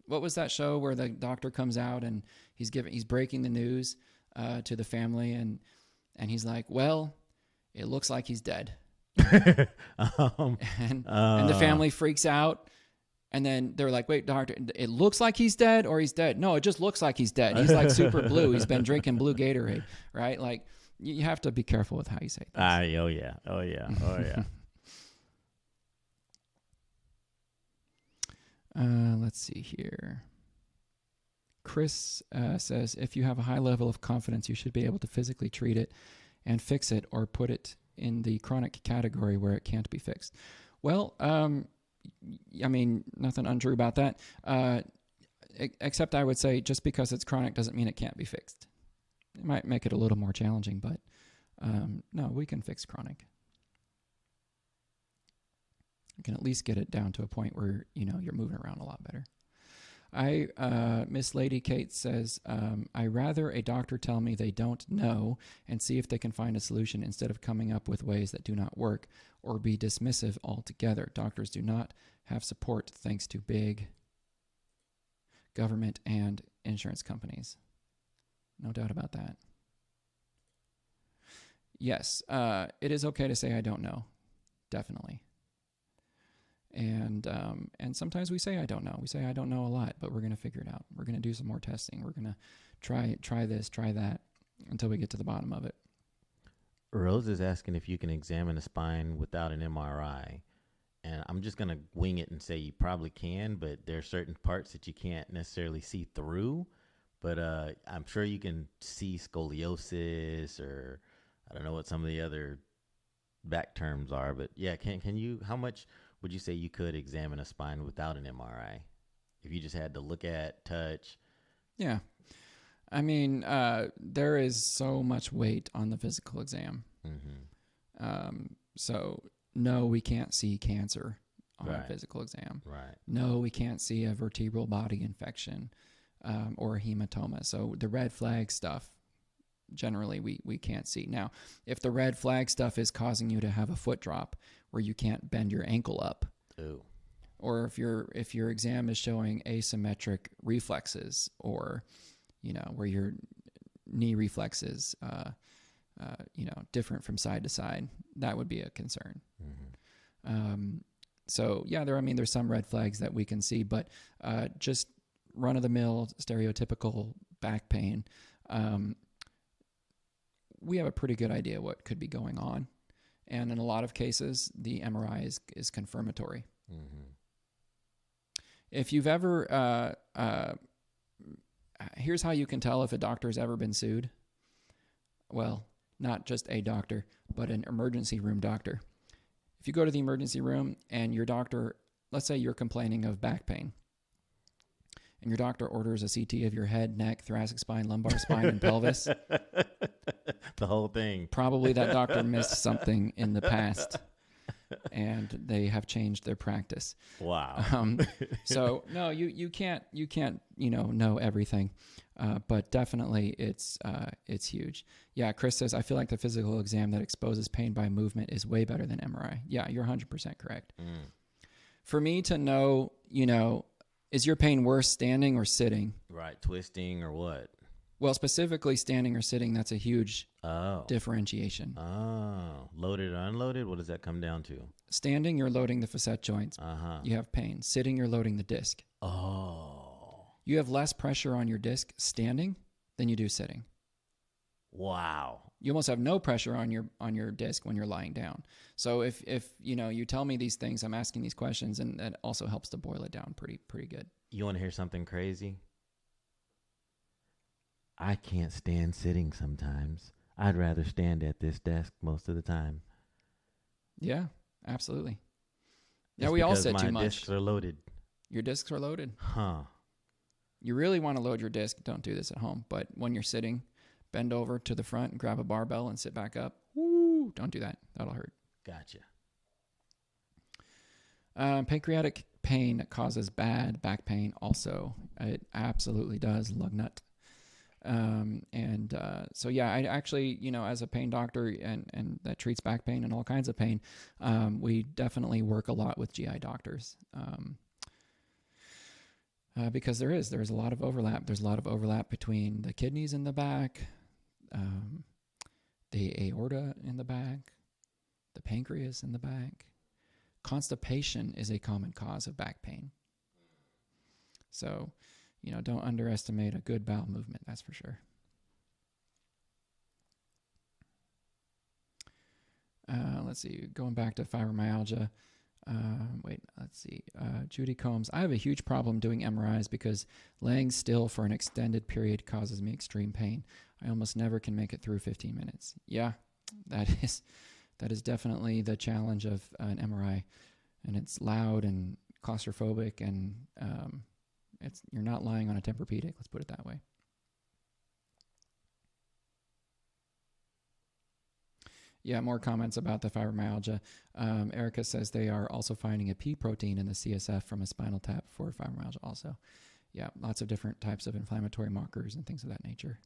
What was that show where the doctor comes out and he's breaking the news to the family, and he's like, well, it looks like he's dead. And the family freaks out, and then they're like, wait, doctor, it looks like he's dead or he's dead? No, it just looks like he's dead. He's like super blue. He's been drinking blue Gatorade, right? Like, you have to be careful with how you say things. Oh yeah. Let's see here. Chris says, if you have a high level of confidence, you should be able to physically treat it and fix it, or put it in the chronic category where it can't be fixed. Well, I mean, nothing untrue about that. except I would say just because it's chronic doesn't mean it can't be fixed. It might make it a little more challenging, but no, we can fix chronic. You can at least get it down to a point where, you're moving around a lot better. Miss Lady Kate says, I rather a doctor tell me they don't know and see if they can find a solution instead of coming up with ways that do not work or be dismissive altogether. Doctors do not have support thanks to big government and insurance companies. No doubt about that. Yes, it is okay to say I don't know. Definitely. And sometimes we say I don't know. We say I don't know a lot, but we're going to figure it out. We're going to do some more testing. We're going to try this, try that, until we get to the bottom of it. Rose is asking if you can examine a spine without an MRI. And I'm just going to wing it and say you probably can, but there are certain parts that you can't necessarily see through. But I'm sure you can see scoliosis, or I don't know what some of the other back terms are. But yeah, can you, how much would you say you could examine a spine without an MRI? If you just had to look at, touch? Yeah. I mean, there is so much weight on the physical exam. Mm-hmm. So, no, we can't see cancer on a physical exam. Right. No, we can't see a vertebral body infection or a hematoma. So the red flag stuff, generally, we can't see. Now, if the red flag stuff is causing you to have a foot drop where you can't bend your ankle up, ooh, or if your exam is showing asymmetric reflexes, or where your knee reflexes different from side to side, that would be a concern. Mm-hmm. So yeah, there's some red flags that we can see, but just run of the mill stereotypical back pain, we have a pretty good idea what could be going on. And in a lot of cases, the MRI is confirmatory. Mm-hmm. If you've ever, here's how you can tell if a doctor's ever been sued. Well, not just a doctor, but an emergency room doctor. If you go to the emergency room and your doctor, let's say you're complaining of back pain, and your doctor orders a CT of your head, neck, thoracic spine, lumbar spine, and pelvis. The whole thing. Probably that doctor missed something in the past, and they have changed their practice. Wow. So no, you can't know everything, but definitely it's huge. Yeah, Chris says, I feel like the physical exam that exposes pain by movement is way better than MRI. Yeah, you're 100% correct. Mm. For me to know, is your pain worse standing or sitting? Right, twisting or what? Well, specifically standing or sitting, that's a huge differentiation. Oh, loaded or unloaded? What does that come down to? Standing, you're loading the facet joints. Uh-huh. You have pain. Sitting, you're loading the disc. Oh. You have less pressure on your disc standing than you do sitting. Wow. You almost have no pressure on your disc when you're lying down. So if you tell me these things, I'm asking these questions, and that also helps to boil it down pretty good. You want to hear something crazy? I can't stand sitting sometimes. I'd rather stand at this desk most of the time. Yeah, absolutely. It's yeah, we all sit too much. My discs are loaded. Your discs are loaded? Huh. You really want to load your disc. Don't do this at home. But when you're sitting, bend over to the front and grab a barbell and sit back up. Woo! Don't do that. That'll hurt. Gotcha. Pancreatic pain causes bad back pain also. It absolutely does, lug nut. So yeah, I actually, as a pain doctor and that treats back pain and all kinds of pain, we definitely work a lot with GI doctors. Because there's a lot of overlap. There's a lot of overlap between the kidneys in the back, the aorta in the back, the pancreas in the back. Constipation is a common cause of back pain. So, don't underestimate a good bowel movement, that's for sure. Let's see, going back to fibromyalgia. Judy Combs. I have a huge problem doing MRIs because laying still for an extended period causes me extreme pain. I almost never can make it through 15 minutes. Yeah, that is definitely the challenge of an MRI, and it's loud and claustrophobic, and You're not lying on a Tempur-Pedic. Let's put it that way. Yeah, more comments about the fibromyalgia. Erica says they are also finding a P protein in the CSF from a spinal tap for fibromyalgia also. Yeah, lots of different types of inflammatory markers and things of that nature.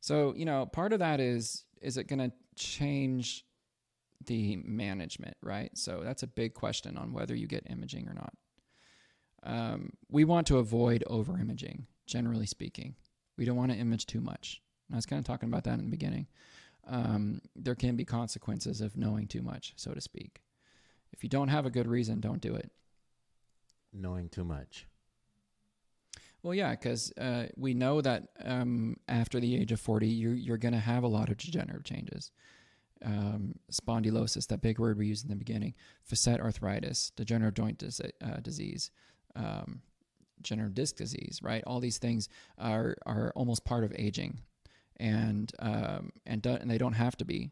So, part of that is it going to change the management, right? So that's a big question on whether you get imaging or not. We want to avoid over-imaging, generally speaking. We don't want to image too much. I was kind of talking about that in the beginning. There can be consequences of knowing too much, so to speak. If you don't have a good reason, don't do it. Knowing too much. Well, yeah, because we know that after the age of 40, you're going to have a lot of degenerative changes. Spondylosis, that big word we used in the beginning, facet arthritis, degenerative joint disease, degenerative disc disease, right? All these things are almost part of aging, and they don't have to be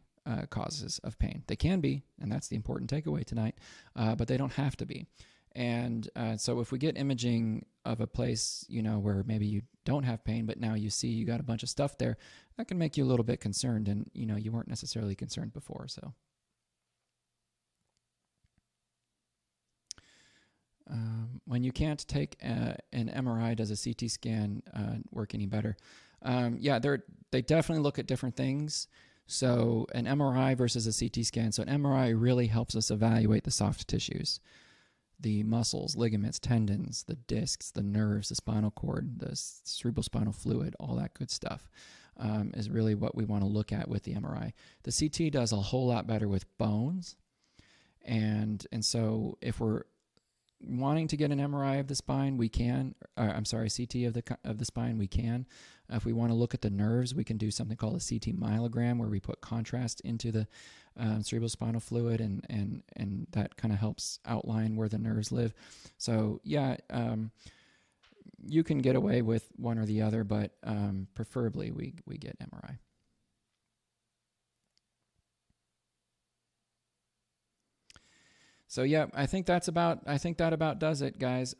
causes of pain. They can be, and that's the important takeaway tonight, but they don't have to be. And so if we get imaging of a place, where maybe you don't have pain, but now you see you got a bunch of stuff there, that can make you a little bit concerned, and, you weren't necessarily concerned before. So when you can't take an MRI, does a CT scan work any better? Yeah, they definitely look at different things. So an MRI versus a CT scan. So an MRI really helps us evaluate the soft tissues, the muscles, ligaments, tendons, the discs, the nerves, the spinal cord, the cerebrospinal fluid, all that good stuff is really what we want to look at with the MRI. The CT does a whole lot better with bones. And so if we're wanting to get an MRI of the spine, we can. CT of the spine, we can. If we want to look at the nerves, we can do something called a CT myelogram, where we put contrast into the cerebrospinal fluid, and that kind of helps outline where the nerves live. So yeah, you can get away with one or the other, but preferably we get MRI. So yeah, I think that about does it, guys.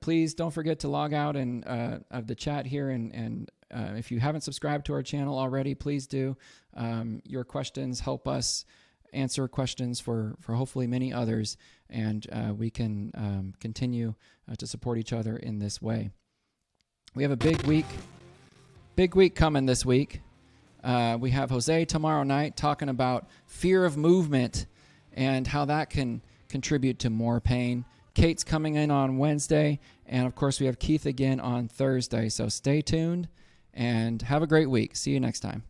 Please don't forget to log out and of the chat here, and if you haven't subscribed to our channel already, please do. Your questions help us answer questions for hopefully many others, and we can continue to support each other in this way. We have a big week coming this week. We have Jose tomorrow night talking about fear of movement and how that can contribute to more pain. Kate's coming in on Wednesday, and of course we have Keith again on Thursday. So stay tuned and have a great week. See you next time.